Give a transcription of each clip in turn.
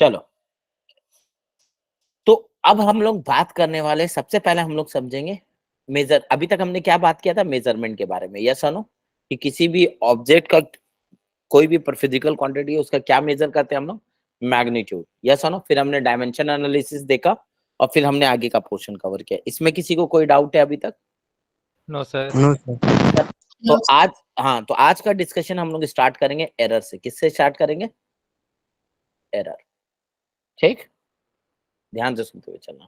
चलो, तो अब हम लोग बात करने वाले, सबसे पहले हम लोग समझेंगे मेजर। अभी तक हमने क्या बात किया था? मेजरमेंट के बारे में, यस और नो, कि किसी भी ऑब्जेक्ट का, कोई भी फिजिकल क्वांटिटी है, उसका क्या मेजर करते हैं हम लोग? मैग्नीट्यूड, यस और नो। फिर हमने डायमेंशन एनालिसिस देखा और फिर हमने आगे का पोर्शन कवर किया। इसमें किसी को कोई डाउट है अभी तक? No sir. No sir. तो आज, हाँ, तो आज का डिस्कशन हम लोग स्टार्ट करेंगे एरर से। किससे स्टार्ट करेंगे? एरर, ठीक, ध्यान से सुनते हुए चलना।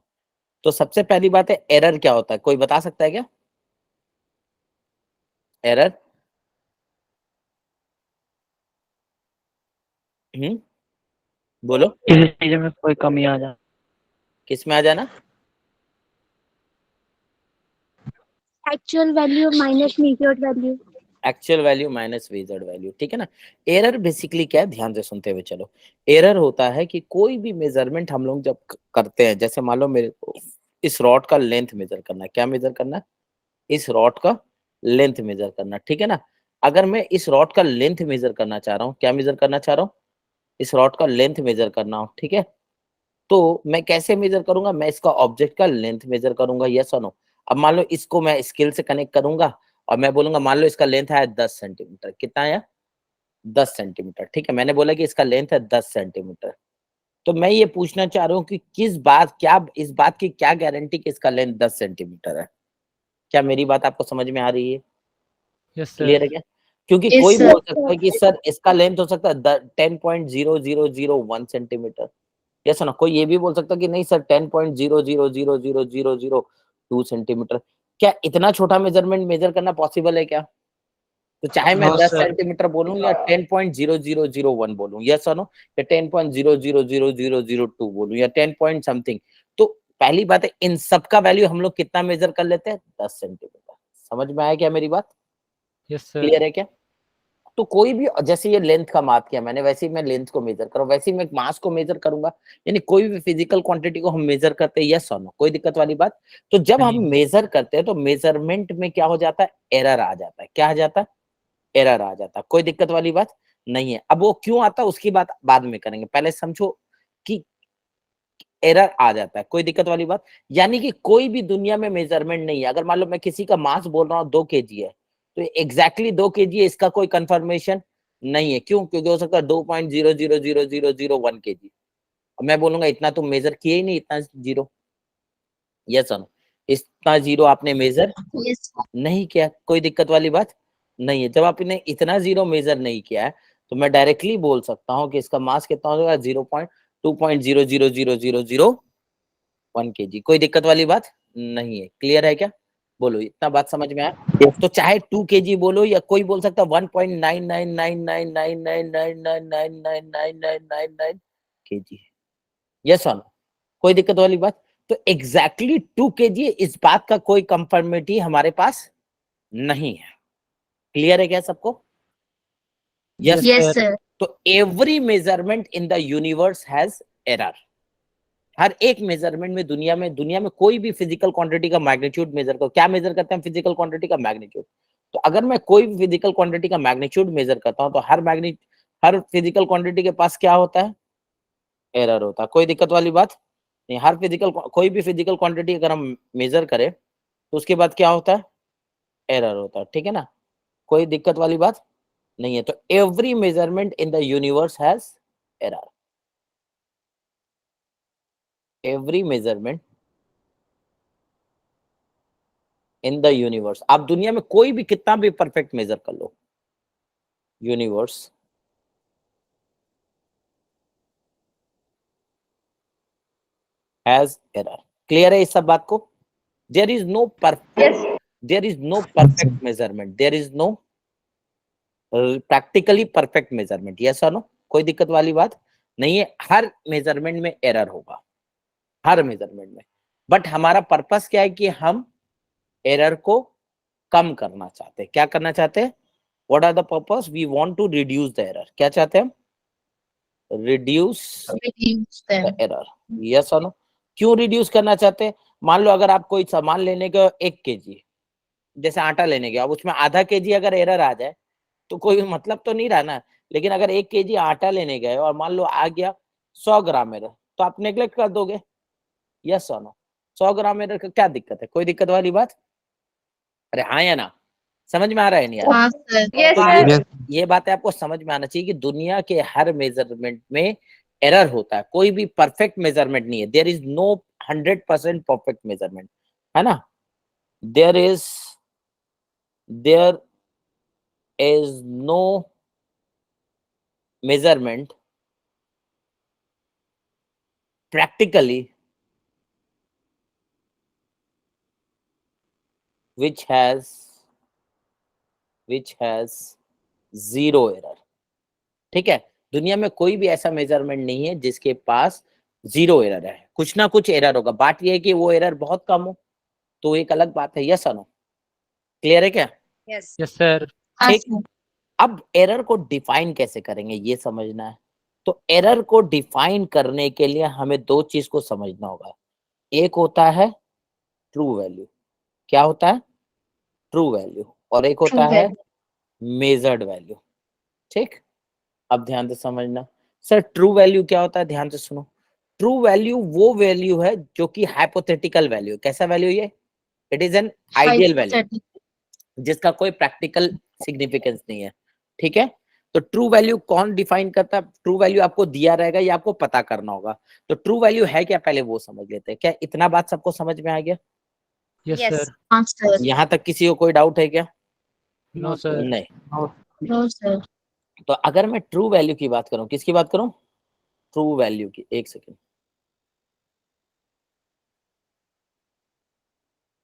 तो सबसे पहली बात है, एरर क्या होता है? कोई बता सकता है क्या एरर? बोलो। किसी चीज में कोई कमी आ जाए। किस में आ जाना? Actual value minus measured value. Actual value minus measured value, ठीक है ना। एरर बेसिकली क्या है? ध्यान से सुनते हुए चलो। एरर होता है कि कोई भी मेजरमेंट हम लोग जब करते हैं, जैसे मान लो मेरे को इस रॉड का लेंथ मेजर करना है। क्या मेजर करना है? इस रॉड का लेंथ मेजर करना, ठीक है ना। अगर मैं इस रॉड का लेंथ मेजर करना चाह रहा हूँ, क्या मेजर करना चाह रहा हूँ? इस रॉड का लेंथ मेजर करना हो, ठीक है। तो मैं कैसे मेजर करूंगा? मैं इसका ऑब्जेक्ट का लेंथ मेजर करूंगा, यस और नो। अब मान लो इसको मैं स्केल से कनेक्ट करूंगा और मैं बोलूंगा मान लो इसका लेंथ है 10 सेंटीमीटर। कितना है? 10 सेंटीमीटर, ठीक है। मैंने बोला कि इसका लेंथ है 10 सेंटीमीटर। तो मैं ये पूछना चाह रहा हूँ कि किस बात, क्या इस बात की क्या गारंटी कि इसका लेंथ 10 सेंटीमीटर है? क्या मेरी बात आपको समझ में आ रही है? Yes clear sir. है क्या? क्योंकि Yes, कोई sir. बोल सकता है कि सर इसका लेंथ हो सकता है 10.0001 सेंटीमीटर, यस ना। कोई ये भी बोल सकता है कि नहीं सर 10.00000002 सेंटीमीटर। क्या इतना छोटा मेजरमेंट मेजर करना पॉसिबल है क्या? तो चाहे मैं नो 10 सर। सेंटीमीटर बोलूं या 10.0001 बोलूं, यस और नो, या 10.000002 बोलूं या 10 पॉइंट समथिंग, तो पहली बात है इन सब का वैल्यू हम लोग कितना मेजर कर लेते हैं? 10 सेंटीमीटर। समझ में आया क्या मेरी बात? Yes sir. क्लियर है क्या? तो कोई भी, जैसे ये लेंथ का माप किया मैंने, वैसे ही मैं लेंथ को मेजर करूँ, वैसे ही मैं मास को मेजर करूंगा। यानी कोई भी फिजिकल क्वांटिटी को हम मेजर करते हैं, यस और नो, कोई दिक्कत वाली बात? तो जब हम मेजर करते हैं तो मेजरमेंट में क्या हो जाता है? एरर आ जाता है। क्या आ जाता है? एरर आ जाता है। कोई दिक्कत वाली बात नहीं है। अब वो क्यों आता है उसकी बात बाद में करेंगे, पहले समझो कि एरर आ जाता है। कोई दिक्कत वाली बात? यानी कि कोई भी दुनिया में मेजरमेंट नहीं है। अगर मान लो मैं किसी का मास बोल रहा हूँ 2 kg है, तो एग्जैक्टली 2 kg है, इसका कोई कंफर्मेशन नहीं है। क्यों? क्योंकि हो सकता है 2.000001 kg। मैं बोलूंगा इतना तुम मेजर किए ही नहीं, इतना जीरो, यस नो, इतना जीरो आपने मेजर Yes. नहीं किया। कोई दिक्कत वाली बात नहीं है। जब आपने इतना जीरो मेजर नहीं किया है तो मैं डायरेक्टली बोल सकता हूँ कि इसका मास कितना होगा? 0.2.000001 kg। कोई दिक्कत वाली बात नहीं है। क्लियर है क्या? बोलो, इतना बात समझ में आया? तो चाहे 2 kg बोलो या कोई बोल सकता है 1.999999999999 kg, यस और नो, कोई दिक्कत वाली बात? तो एग्जैक्टली 2 kg इस बात का कोई कंफर्मेटी हमारे पास नहीं है। क्लियर है क्या सबको? यस। Yes, sir. तो every measurement in the universe has error. हर एक मेजरमेंट में, दुनिया में कोई भी फिजिकल क्वांटिटी का मैग्नीट्यूड मेजर करो। क्या मेजर करते हैं फिजिकल क्वांटिटी का? मैग्नीट्यूड। तो अगर मैं कोई भी फिजिकल क्वांटिटी का मैग्नीट्यूड मेजर करता हूं तो हर फिजिकल क्वांटिटी के पास क्या होता है? एरर होता है। कोई दिक्कत वाली बात नहीं। कोई भी फिजिकल क्वांटिटी अगर हम मेजर करें तो उसके बाद क्या होता है? एरर होता है, ठीक है ना। कोई दिक्कत वाली बात नहीं है। तो every measurement in the universe has error. Every measurement in the universe, आप दुनिया में कोई भी कितना भी परफेक्ट मेजर कर लो, यूनिवर्स हैज एरर। क्लियर है इस सब बात को? There is no perfect measurement, there is no practically perfect measurement, yes और नो, कोई दिक्कत वाली बात नहीं है। हर मेजरमेंट में एरर होगा, हर मेजरमेंट में। बट हमारा पर्पस क्या है कि हम एरर को कम करना चाहते हैं। क्या करना चाहते हैं? What are the purpose? We want to reduce the error. क्या चाहते हैं हम? Reduce Reduce the them. Error, yes और नो। क्यों रिड्यूस करना चाहते हैं? मान लो अगर आप कोई सामान लेने का 1 kg, जैसे आटा लेने गया, अब उसमें ½ kg अगर एरर आ जाए तो कोई मतलब तो नहीं रहा ना। लेकिन अगर 1 kg आटा लेने गए और मान लो आ गया 100 ग्राम एरर, तो आप नेग्लेक्ट कर दोगे, यस और नो? 100 ग्राम एरर का क्या दिक्कत है? कोई दिक्कत वाली बात? अरे हाँ या ना? समझ में आ रहा है नहीं आ रहा? हाँ सर। तो ये बात है आपको समझ में आना चाहिए कि दुनिया के हर मेजरमेंट में एरर होता है, कोई भी परफेक्ट मेजरमेंट नहीं है। There is no 100% perfect measurement, है ना? There is no measurement practically which has zero error। ठीक है, दुनिया में कोई भी ऐसा मेजरमेंट नहीं है जिसके पास जीरो एरर है, कुछ ना कुछ एरर होगा। बात यह है कि वो एरर बहुत कम हो तो एक अलग बात है, यस और नो? क्लियर है क्या? Yes sir. ठीक, अब एरर को डिफाइन कैसे करेंगे ये समझना है। तो एरर को डिफाइन करने के लिए हमें दो चीज को समझना होगा। एक होता है ट्रू वैल्यू, क्या होता है? ट्रू वैल्यू, और एक होता है मेजर्ड वैल्यू। ठीक, अब ध्यान से समझना। सर ट्रू वैल्यू क्या होता है? ध्यान से सुनो। ट्रू वैल्यू वो वैल्यू है जो कि हाइपोथेटिकल वैल्यू। कैसा वैल्यू ये? It is an ideal value जिसका कोई प्रैक्टिकल सिग्निफिकेंस नहीं है। ठीक है, तो ट्रू वैल्यू कौन डिफाइन करता है? ट्रू वैल्यू आपको दिया रहेगा, ये आपको पता करना होगा। तो ट्रू वैल्यू है क्या, पहले वो समझ लेते हैं। क्या इतना बात सबको समझ में आ गया? Yes sir. यहाँ तक किसी को कोई डाउट है क्या? No sir. नहीं। No sir. तो अगर मैं ट्रू वैल्यू की बात करूं, किसकी बात करूं? ट्रू वैल्यू की। एक सेकेंड,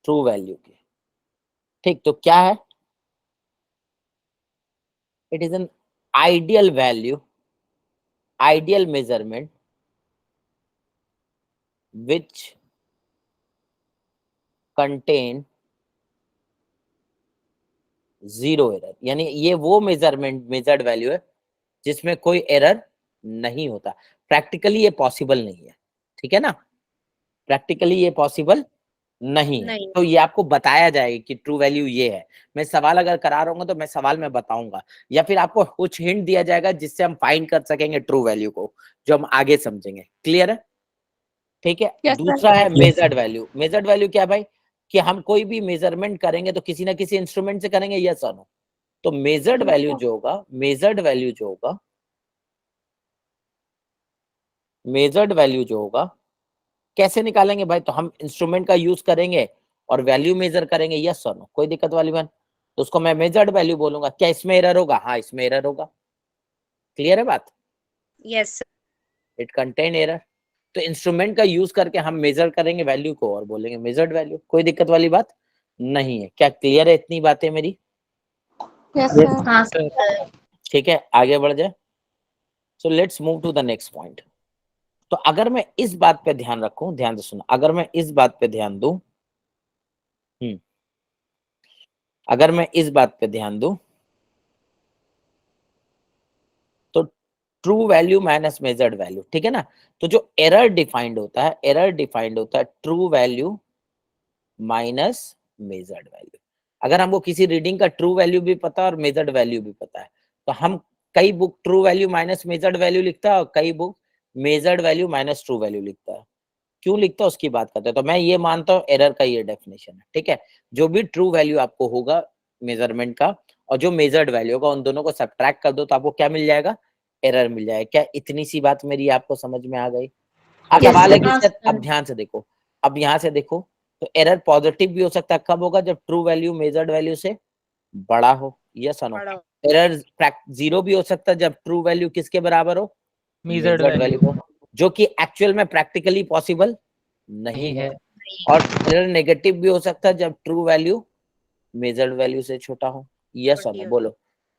ट्रू वैल्यू की। ठीक, तो क्या है? It is an ideal value, ideal measurement which contain zero error. यानी ये वो मेजरमेंट, मेजर्ड वैल्यू है जिसमें कोई एरर नहीं होता। प्रैक्टिकली ये पॉसिबल नहीं है, ठीक है ना? प्रैक्टिकली ये पॉसिबल नहीं है। तो ये आपको बताया जाएगा कि ट्रू वैल्यू ये है। मैं सवाल अगर करा रहा हूँ तो मैं सवाल में बताऊंगा, या फिर आपको कुछ हिंट दिया जाएगा जिससे हम फाइंड कर सकेंगे ट्रू वैल्यू को, जो हम आगे समझेंगे। क्लियर है? ठीक है। दूसरा है मेजर्ड वैल्यू। मेजर्ड वैल्यू क्या है भाई? कि हम कोई भी मेजरमेंट करेंगे तो किसी ना किसी इंस्ट्रूमेंट से करेंगे, यस और नो? तो मेजर्ड वैल्यू जो होगा, मेजर्ड वैल्यू जो होगा, मेजर्ड वैल्यू जो होगा कैसे निकालेंगे भाई? तो हम इंस्ट्रूमेंट का यूज करेंगे और वैल्यू मेजर करेंगे, यस और नो? कोई दिक्कत वाली बात? तो उसको मैं मेजर्ड वैल्यू बोलूंगा। क्या इसमें एरर होगा? हाँ, इसमें एरर होगा। क्लियर है बात? Yes it contain error. तो इंस्ट्रूमेंट का यूज करके हम मेजर करेंगे वैल्यू को और बोलेंगे मेजर्ड वैल्यू। कोई दिक्कत वाली बात नहीं है। क्या क्लियर है इतनी बातें मेरी? हाँ सर। ठीक है, आगे बढ़ जाए। So let's move to the next point. तो अगर मैं इस बात पे ध्यान रखूं, ध्यान से सुनो, अगर मैं इस बात पे ध्यान दूं, अगर मैं इस बात पे ध्यान दूं, तो true value minus measured value, ठीक है ना? तो जो एरर डिफाइंड होता है, एरर डिफाइंड होता है true value minus measured value. अगर हमको किसी रीडिंग का ट्रू वैल्यू भी पता है और मेजर्ड वैल्यू भी पता है, तो हम कई book true value minus measured value लिखता है और कई book measured value minus true value लिखता है। क्यों लिखता है उसकी बात करते हैं। तो मैं ये मानता हूँ एरर का ये डेफिनेशन है, ठीक है? जो भी ट्रू वैल्यू आपको होगा मेजरमेंट का और जो मेजर्ड वैल्यू होगा, उन दोनों को सब्ट्रैक्ट कर दो तो आपको क्या मिल जाएगा? एरर मिल जाएगा। क्या इतनी सी बात मेरी आपको समझ में आ गई? अब Yes, सवाल है sir. कि अब ध्यान से देखो, अब यहाँ से देखो, तो एरर पॉजिटिव भी हो सकता है। कब होगा? जब ट्रू वैल्यू मेजर्ड वैल्यू से बड़ा हो, यस और नो? एरर जीरो भी हो सकता है जब ट्रू वैल्यू किसके बराबर हो? मेजर्ड मेजर्ड वैल्यू वैल्यू को, जो कि एक्चुअल में प्रैक्टिकली पॉसिबल नहीं है। और एरर नेगेटिव भी हो सकता है जब ट्रू वैल्यू मेजर्ड वैल्यू से छोटा हो, यस और नो? बोलो,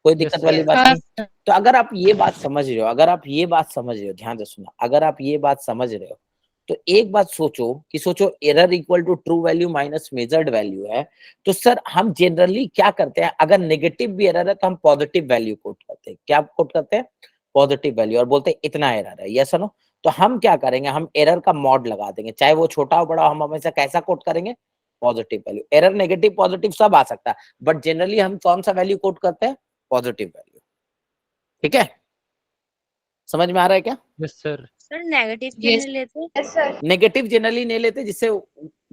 कोई दिक्कत वाली बात नहीं? तो अगर आप ये बात समझ रहे हो, अगर आप ये बात समझ रहे हो, ध्यान से सुना, अगर आप ये बात समझ रहे हो तो एक बात सोचो कि सोचो error equal to true value minus measured value है, तो सर हम जनरली क्या करते हैं? अगर नेगेटिव भी एरर है तो हम पॉजिटिव वैल्यू कोट करते हैं। क्या कोट करते हैं? पॉजिटिव वैल्यू, और बोलते हैं इतना एरर है, यस और नो? तो हम क्या करेंगे? हम एरर का मॉड लगा देंगे, चाहे वो छोटा हो बड़ा हो, हम हमेशा कैसा कोट करेंगे? Positive value. Error negative positive सब आ सकता है, बट जनरली हम कौन सा वैल्यू कोट करते हैं? Positive value. ठीक है, समझ में आ रहा है क्या? Yes sir. सर नेगेटिव क्यों नहीं लेते? Yes sir. नेगेटिव जनरली नहीं लेते, जिससे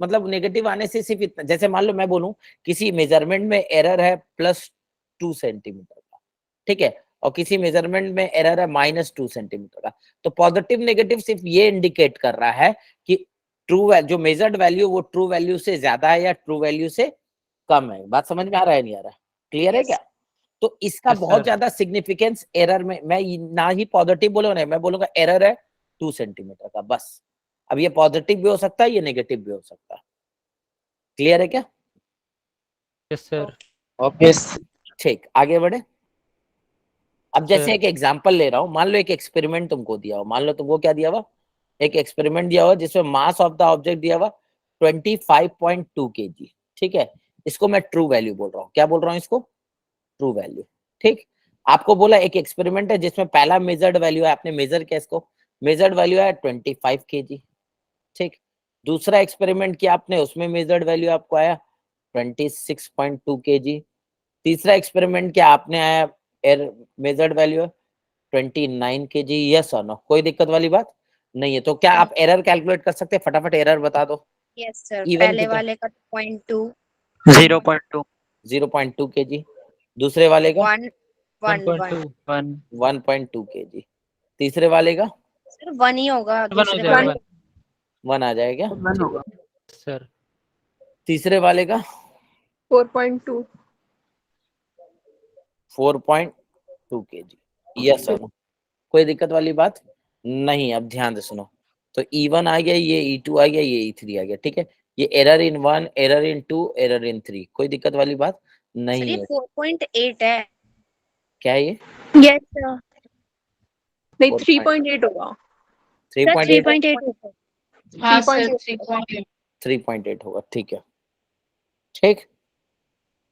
मतलब नेगेटिव आने से सिर्फ इतना, जैसे मान लो मैं बोलूं किसी मेजरमेंट में एरर है +2 सेंटीमीटर का, ठीक है, और किसी मेजरमेंट में एरर है -2 सेंटीमीटर का, तो पॉजिटिव नेगेटिव सिर्फ ये इंडिकेट कर रहा है कि ट्रू जो मेजर्ड वैल्यू वो ट्रू वैल्यू से ज्यादा है या ट्रू वैल्यू से कम है। बात समझ में आ रहा है नहीं आ रहा? क्लियर है क्या? तो इसका Yes, बहुत sir. ज्यादा सिग्निफिकेंस एरर में, मैं ना ही पॉजिटिव बोलूंगा, नहीं मैं बोलूंगा एरर है 2 सेंटीमीटर का, बस। अब ये पॉजिटिव भी हो सकता है, ये नेगेटिव भी हो सकता है। क्लियर है क्या? Yes, sir. ओके, ठीक, आगे बढ़े। अब Sir. जैसे एक एग्जांपल ले रहा हूं, मान लो एक एक्सपेरिमेंट तुमको दिया हो, मान लो तुमको क्या दिया हुआ, एक एक्सपेरिमेंट दिया हुआ जिसमें मास ऑफ द ऑब्जेक्ट दिया हुआ 25.2 kg, ठीक है, इसको मैं ट्रू वैल्यू बोल रहा हूँ। क्या बोल रहा हूँ इसको? ट्रू वैल्यू, ठीक। आपको बोला एक एक्सपेरिमेंट है जिसमें पहला मेजर्ड वैल्यू है, आपने मेजर किया इसको, मेजर्ड वैल्यू है 25 kg, ठीक। दूसरा एक्सपेरिमेंट किया आपने, उसमें मेजर्ड वैल्यू आपको आया 26.2 kg। तीसरा एक्सपेरिमेंट किया आपने, आया मेजर्ड वैल्यू है 29 kg। यस और नो? कोई दिक्कत वाली बात नहीं है। तो क्या आप एरर कैलकुलेट कर सकते हैं? फटाफट एरर बता दो। Yes sir. Even पहले कितना? वाले का 0.2 0.2 0.2 kg। दूसरे वाले का 1 1 1.2. 1 1.2 kg। तीसरे वाले का सर 1 ही होगा। 1 हो दूसरे जाएगा, वाले 1. 1 आ जाएगा। 1 होगा। Sir. तीसरे वाले का 4.2 4.2 kg। यस और नो? कोई दिक्कत वाली बात नहीं। अब ध्यान से सुनो, तो E1 आ गया, ये E2 आ गया, ये E3 आ गया, ठीक है। ये error in 1, error in 2, error in 3, कोई दिक्कत वाली बात सर नहीं ये है। 4.8 है। क्या है ये? Yes sir. नहीं 4. 3.8 होगा। 3.8 3.8 होगा। हाँ सर 3.8 3.8 होगा, ठीक है, ठीक।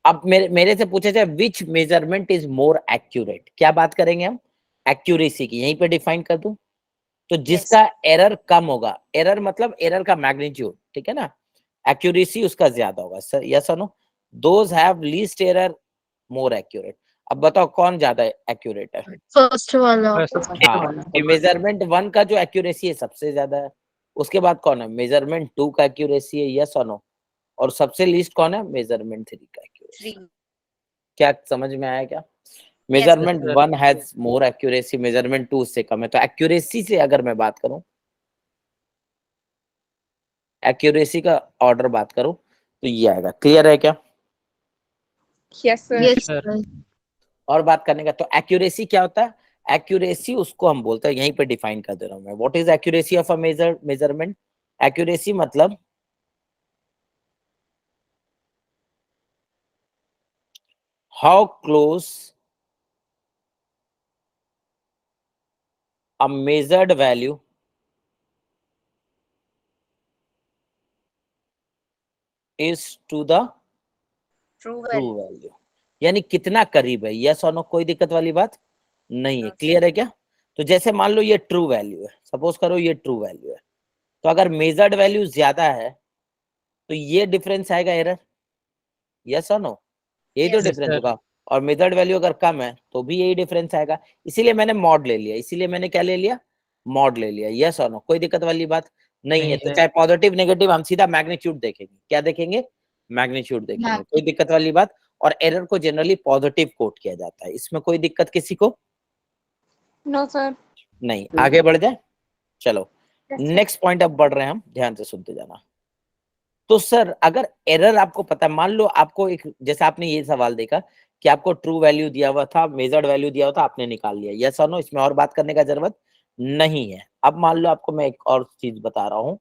अब मेरे से पूछे जाए विच मेजरमेंट इज मोर एक्यूरेट, क्या बात करेंगे हम? एक्यूरेसी की। यहीं पे डिफाइन कर दूं, तो जिसका एरर कम होगा, एरर मतलब एरर का मैग्नीट्यूड, ठीक है ना, एक्यूरेसी उसका ज्यादा होगा। सर यस और no? Those have least error more accurate. अब बताओ कौन ज्यादा एक्यूरेट है? फर्स्ट वाला। First. हाँ, तो मेजरमेंट 1 का जो एक्यूरेसी है सबसे ज्यादा है। उसके बाद कौन है? मेजरमेंट 2 का एक्यूरेसी है। यस और नो? और सबसे लीस्ट कौन है? मेजरमेंट 3 का एक्यूरेसी। 3। क्या समझ में आया क्या? Yes, measurement sir. 1 has more accuracy, measurement 2 उससे कम है। तो एक्यूरेसी से अगर मैं बात करूं, एक्यूरेसी का ऑर्डर बात करूं, तो ये आएगा। क्लियर है क्या? Yes sir. Yes, sir. और बात करने का, तो एक्यूरेसी क्या होता है? एक्यूरेसी उसको हम बोलते हैं, यहीं पे डिफाइन कर दे रहा हूं मैं। What is accuracy of a measurement? Accuracy मतलब how close a measured value is to the true true value, यानी कितना करीब है। यस और नो? कोई दिक्कत वाली बात नहीं है। क्लियर है क्या? तो जैसे मान लो ये ट्रू वैल्यू है, सपोज करो ये ट्रू वैल्यू है, तो अगर मेजर्ड वैल्यू ज्यादा है तो ये डिफरेंस आएगा एरर। यस और नो? यही तो Yes, डिफरेंस sir. होगा। और मेथड वैल्यू अगर कम है तो भी यही डिफरेंस आएगा। इसीलिए मैंने मॉड ले लिया, इसीलिए मैंने क्या ले लिया? मॉड ले लिया। यस और नो? कोई दिक्कत वाली बात नहीं है। नहीं तो है। चाहे पॉजिटिव नेगेटिव, हम सीधा मैग्नीट्यूड देखेंगे। क्या देखेंगे? मैग्नीट्यूड देखेंगे। कोई दिक्कत वाली बात? और एरर को जनरली पॉजिटिव कोट किया जाता है, इसमें कोई दिक्कत किसी को नो सर। नहीं। आगे बढ़ जाए, चलो नेक्स्ट पॉइंट अब बढ़ रहे हैं हम, ध्यान से सुनते जाना। तो सर अगर एरर आपको पता है, मान लो आपको एक, जैसे आपने ये सवाल देखा कि आपको ट्रू वैल्यू दिया हुआ था, मेजर्ड वैल्यू दिया हुआ था, आपने निकाल लिया। यस और नो? इसमें और बात करने का जरूरत नहीं है। अब मान लो आपको मैं एक और चीज बता रहा हूं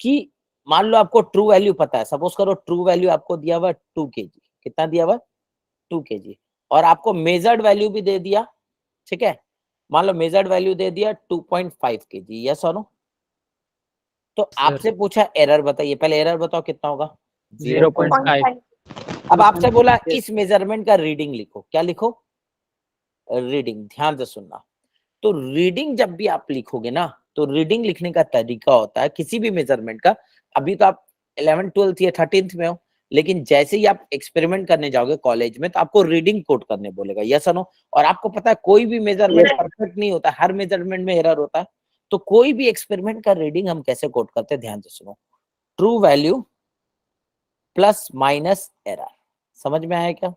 कि मान लो आपको ट्रू वैल्यू पता है, सपोज करो ट्रू वैल्यू आपको दिया हुआ 2 kg। कितना दिया हुआ? 2 kg। और आपको मेजर्ड वैल्यू भी दे दिया, ठीक है, मान लो मेजर्ड वैल्यू दे दिया 2.5 kg। यस और नो? तो Sir. आपसे पूछा एरर बताइए, पहले एरर बताओ कितना होगा? 0.5. अब आपसे बोला इस मेजरमेंट का रीडिंग लिखो। क्या लिखो? रीडिंग। ध्यान से सुनना, तो रीडिंग जब भी आप लिखोगे ना, तो रीडिंग लिखने का तरीका होता है किसी भी मेजरमेंट का। अभी तो आप 11th 12th या 13th में हो, लेकिन जैसे ही आप एक्सपेरिमेंट करने जाओगे कॉलेज में, तो आपको रीडिंग कोड करने बोलेगा। यस और नो? और आपको पता है कोई भी मेजरमेंट परफेक्ट नहीं होता, हर मेजरमेंट में एरर होता है। तो कोई भी एक्सपेरिमेंट का रीडिंग हम कैसे कोट करते हैं, ध्यान से सुनो। True value plus minus error, समझ में आया क्या?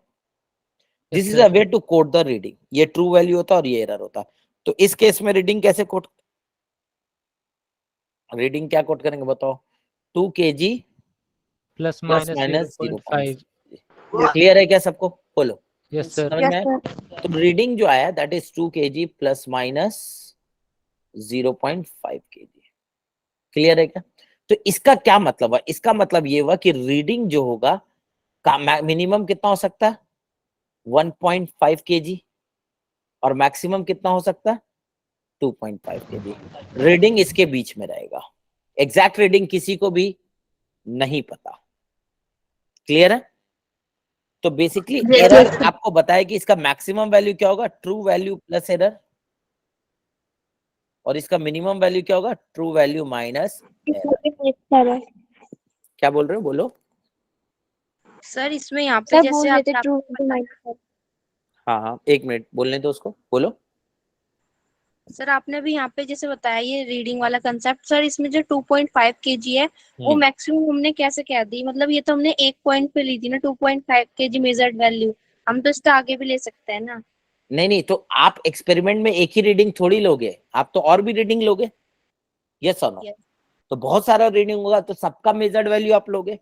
This is a way to quote the reading. ये ट्रू वैल्यू होता है और ये एरर होता है। तो इस केस में रीडिंग कैसे कोट, रीडिंग क्या कोट करेंगे बताओ? 2 kg plus plus minus minus 0.5। 0.5। Clear है क्या सबको? बोलो। Yes sir. समझ Yes, में आया? sir. तो रीडिंग जो आया that is 2 kg plus minus 0.5 kg। Clear है क्या? तो इसका क्या मतलब है? इसका मतलब ये हुआ कि रीडिंग जो होगा का मिनिमम कितना हो सकता है 1.5 kg और मैक्सिमम कितना हो सकता है 2.5 kg। रीडिंग इसके बीच में रहेगा। एग्जैक्ट रीडिंग किसी को भी नहीं पता। क्लियर है? तो बेसिकली Yes, एरर yes. आपको बताया कि इसका मैक्सिमम वैल्यू क्या होगा, ट्रू वैल्यू प्लस एरर, और इसका मिनिमम वैल्यू क्या होगा, ट्रू वैल्यू माइनस एरर। क्या बोल रहे हो? बोलो। सर इसमें यहाँ पे सर जैसे बोल रहे थे आप ट्रू टू माइनस। हाँ हाँ, एक मिनट बोलने दो उसको, बोलो। सर आपने भी यहाँ पे जैसे बताया ये रीडिंग वाला कंसेप्ट, सर इसमें जो 2.5 kg है वो मैक्सिमम हमने कैसे कह दी? मतलब ये तो हमने एक पॉइंट पे ली थी ना 2.5 kg मेजर्ड वैल्यू, हम तो इससे आगे भी ले सकते हैं ना। नहीं नहीं, तो आप एक्सपेरिमेंट में एक ही रीडिंग थोड़ी लोगे, आप तो और भी रीडिंग लोगे। यस और नो? Yes. तो बहुत सारा रीडिंग होगा तो सबका मेजर्ड वैल्यू आप लोगे।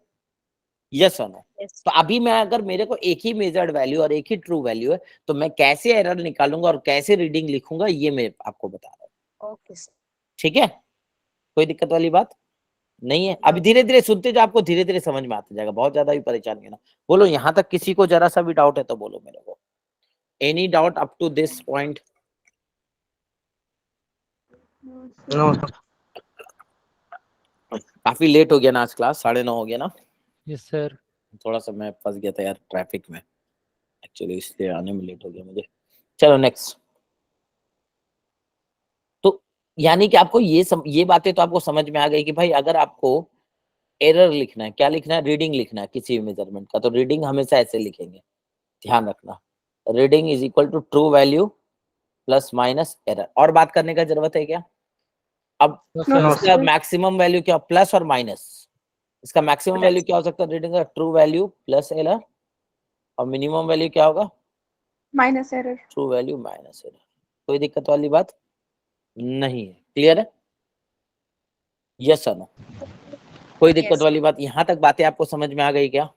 यस और नो? Yes. तो अभी मैं अगर मेरे को एक ही मेजर्ड वैल्यू और एक ही ट्रू वैल्यू है तो मैं कैसे एरर निकालूंगा और कैसे रीडिंग लिखूंगा ये मैं आपको बता रहा हूँ। Okay sir. ठीक है? कोई दिक्कत वाली बात नहीं है। अभी धीरे धीरे सुनते जो आपको धीरे धीरे समझ में आता जाएगा, बहुत ज्यादा भी परेशान नहीं होना। बोलो यहाँ तक किसी को जरा सा भी डाउट है तो बोलो मेरे को। Any doubt up to this point? No काफी लेट हो गया ना आज, क्लास 9:30 हो गया ना। Yes sir. थोड़ा सा मैं फंस गया था यार ट्रैफिक में, एक्चुअली इसलिए आने में लेट हो गया मुझे। चलो नेक्स्ट। तो यानी कि आपको ये बातें तो आपको समझ में आ गई कि भाई अगर आपको एरर लिखना है, क्या लिखना है, रीडिंग लिखना है किसी भी मेजरमेंट का, तो रीडिंग हमेशा ऐसे लिखेंगे, ध्यान रखना। Reading is equal to true value plus minus error. और बात करने का जरूरत है क्या? अब इसका मैक्सिमम वैल्यू क्या, प्लस और माइनस, इसका मैक्सिमम वैल्यू क्या हो सकता है रीडिंग का? ट्रू वैल्यू प्लस एरर, और मिनिमम वैल्यू क्या होगा? Minus error. True value minus error. कोई दिक्कत वाली बात नहीं है। क्लियर है? यस और नो? कोई दिक्कत वाली बात? यहाँ तक बातें आपको समझ में आ गई क्या?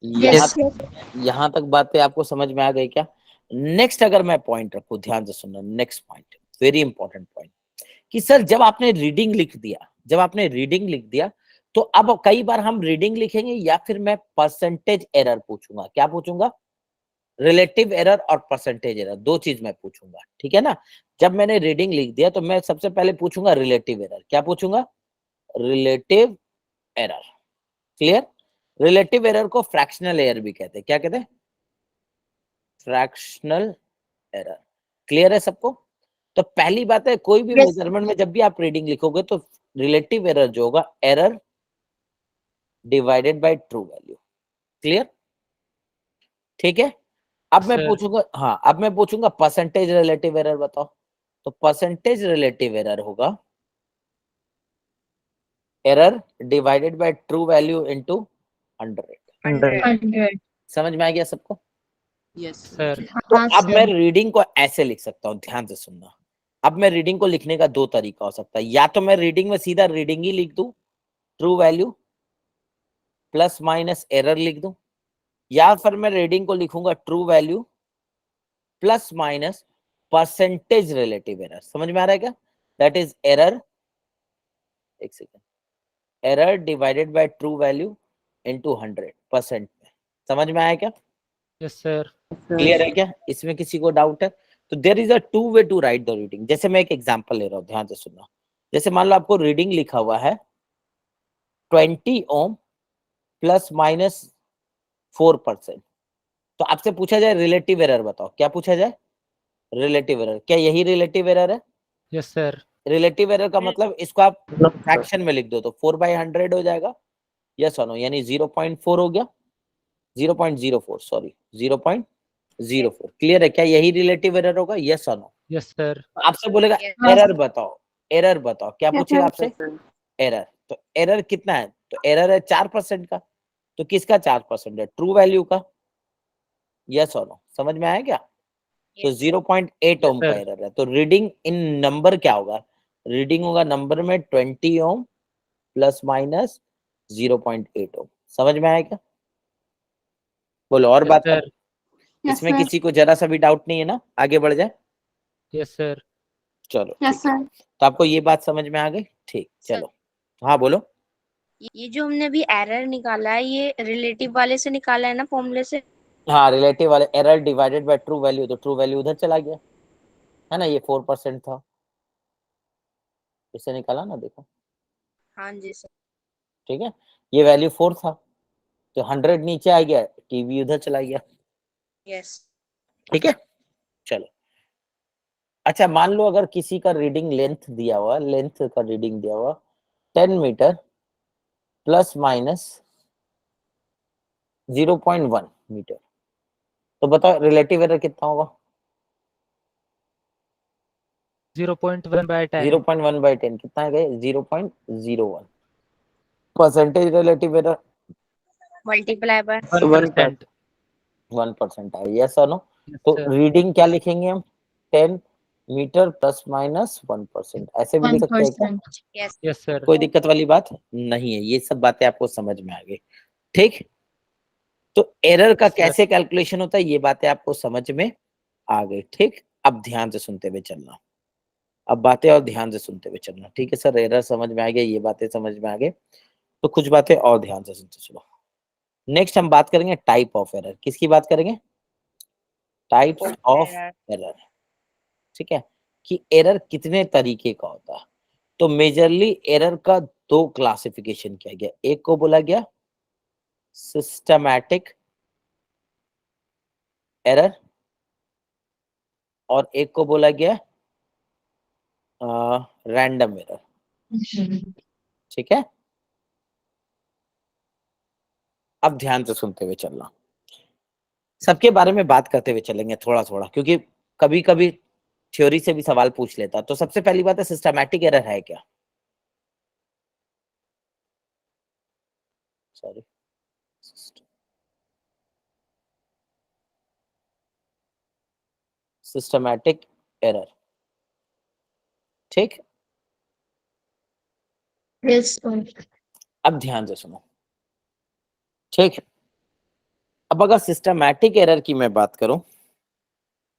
यहाँ तक बातें आपको समझ में आ गई क्या? नेक्स्ट अगर मैं पॉइंट रखूं, ध्यान से सुनना, next point very important point, कि सर जब आपने रीडिंग लिख दिया, जब आपने रीडिंग लिख दिया तो अब कई बार हम रीडिंग लिखेंगे या फिर मैं परसेंटेज एरर पूछूंगा। क्या पूछूंगा? रिलेटिव एरर और परसेंटेज एरर, दो चीज मैं पूछूंगा। ठीक है ना? जब मैंने रीडिंग लिख दिया तो मैं सबसे पहले पूछूंगा रिलेटिव एरर। क्या पूछूंगा? Relative error. Clear? Relative error को फ्रैक्शनल एरर भी कहते हैं। क्या कहते हैं? Fractional error. क्लियर है सबको? तो पहली बात है, कोई भी मेजरमेंट में जब भी आप रीडिंग लिखोगे तो रिलेटिव एरर जो होगा, error divided by true value. Clear? ठीक है? अब मैं पूछूंगा, हाँ अब मैं पूछूंगा परसेंटेज रिलेटिव एरर बताओ। तो परसेंटेज रिलेटिव एरर होगा error divided by true value into 100। समझ में आ गया सबको? Yes sir. तो अब मैं रीडिंग को ऐसे लिख सकता हूँ, ध्यान से सुनना। अब मैं रीडिंग को लिखने का दो तरीका हो सकता है, या तो मैं रीडिंग में सीधा रीडिंग ही लिख दूं, true value plus minus error लिख दूं, या फिर मैं रीडिंग को लिखूंगा true value plus minus percentage relative error. समझ में आ रहा है क्या? दैट इज एरर, एक second, error divided by true value into 100%। में समझ में आया क्या? Yes sir. क्लियर है क्या? इसमें किसी को डाउट है? तो there is a two way to write the reading. जैसे मैं एक एग्जांपल ले रहा हूं, ध्यान से सुनना। जैसे मान लो आपको रीडिंग लिखा हुआ है 20 ओम प्लस माइनस 4%। तो आपसे पूछा जाए रिलेटिव एरर बताओ, क्या पूछा जाए? Relative error. क्या यही रिलेटिव एरर है? Yes sir. रिलेटिव एरर का मतलब इसको आप फ्रैक्शन में लिख दो तो 4/100 हो जाएगा। यस और नो? यानी 0.4 हो गया, 0.04, सॉरी 0.04। क्लियर है क्या? यही रिलेटिव एरर होगा। यस और नो? Yes sir. आपसे बोलेगा एरर बताओ, एरर बताओ, क्या Yes, पूछेगा sir. आपसे? एरर। तो एरर कितना है? तो एरर है 4% का। तो किसका 4% है? ट्रू वैल्यू का। यस और नो, समझ में आया क्या? तो Yes. 0.8 Yes, ओम का sir. एरर है। तो रीडिंग इन नंबर क्या होगा? रीडिंग होगा नंबर में 20 ओम प्लस माइनस 0.8 ओम। समझ में आया क्या? बोलो और Yes, बात sir. करो। Yes, इसमें sir. किसी को जरा सा भी डाउट नहीं है ना? आगे बढ़ जाए। Yes, sir. चलो Yes, ठीक है। sir. तो आपको ये बात समझ में आ गई? ठीक, सर, चलो हाँ बोलो। ये जो हमने अभी एरर निकाला है ये रिलेटिव वाले से निकाला है ना, फॉर्मूले से? हाँ, रिलेटिव वाले error divided by true value, तो ट्रू वैल्यू उधर चला गया है ना, ये 4% था, इससे निकाला ना, देखो हाँ जी सर। ठीक है। ये वैल्यू 4 था, तो 100 नीचे आ गया, टीवी उधर चला गया। यस। ठीक है, चलो। अच्छा, मान लो अगर किसी का रीडिंग लेंथ दिया हुआ, लेंथ का रीडिंग दिया हुआ 10 मीटर प्लस माइनस 0.1 मीटर, तो बताओ रिलेटिव एरर कितना होगा? 0.1 by 10. 0.1 बाई 10 कितना है गए? 0.01 percentage relative error multiply by 1%. 1% है। यस और नो? Yes, तो sir. रीडिंग क्या लिखेंगे हम? 10 मीटर प्लस माइनस 1%, ऐसे भी लिख सकते हैं क्या? 1%. यस। Yes, sir. कोई दिक्कत वाली बात नहीं है, ये सब बातें आपको समझ में आ गई। ठीक, तो एरर का Yes, sir. कैसे कैलकुलेशन होता है ये बातें आपको समझ में आ गई। ठीक, अब ध्यान से सुनते हुए चलना, अब बातें और ध्यान से सुनते हुए चलना। ठीक है सर, एरर समझ में आ गया, ये बातें समझ में आ गई, तो कुछ बातें और ध्यान से सुनते चलो। नेक्स्ट हम बात करेंगे टाइप ऑफ एरर। किसकी बात करेंगे? Types of error. ठीक है, कि एरर कितने तरीके का होता है। तो मेजरली एरर का दो क्लासिफिकेशन किया गया, एक को बोला गया सिस्टमैटिक एरर और एक को बोला गया रैंडम एरर। ठीक है, अब ध्यान से सुनते हुए चलना, सबके बारे में बात करते हुए चलेंगे थोड़ा थोड़ा, क्योंकि कभी कभी थ्योरी से भी सवाल पूछ लेता। तो सबसे पहली बात है, सिस्टमैटिक एरर है क्या? Sorry, systematic error. ठीक, Yes, sir. अब ध्यान से सुनो। ठीक, अब अगर सिस्टमैटिक एरर की मैं बात करूं,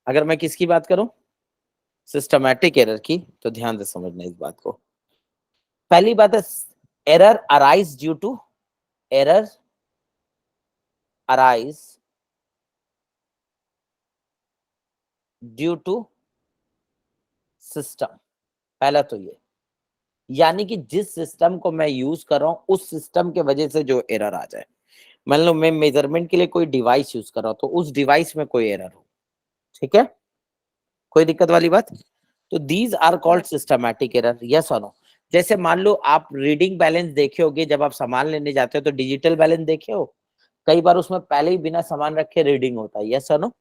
अगर मैं किसकी बात करूं? सिस्टमैटिक एरर की, तो ध्यान से समझना इस बात को। पहली बात है, error arise due to, error arise due to system. पहला तो ये, यानी कि जिस सिस्टम को मैं यूज कर रहा हूं उस सिस्टम के वजह से जो एरर आ जाए। मान लो मैं मेजरमेंट के लिए कोई डिवाइस यूज कर रहा हूं, तो उस डिवाइस में कोई एरर हो। ठीक है, कोई दिक्कत वाली बात? तो these are called systematic error. Yes और नो? जैसे मान लो आप रीडिंग बैलेंस देखे होगे, जब आप सामान लेने जाते हो तो डिजिटल बैलेंस देखे हो, कई बार उसमें पहले ही बिना सामान रखे रीडिंग होता है। यस और नो?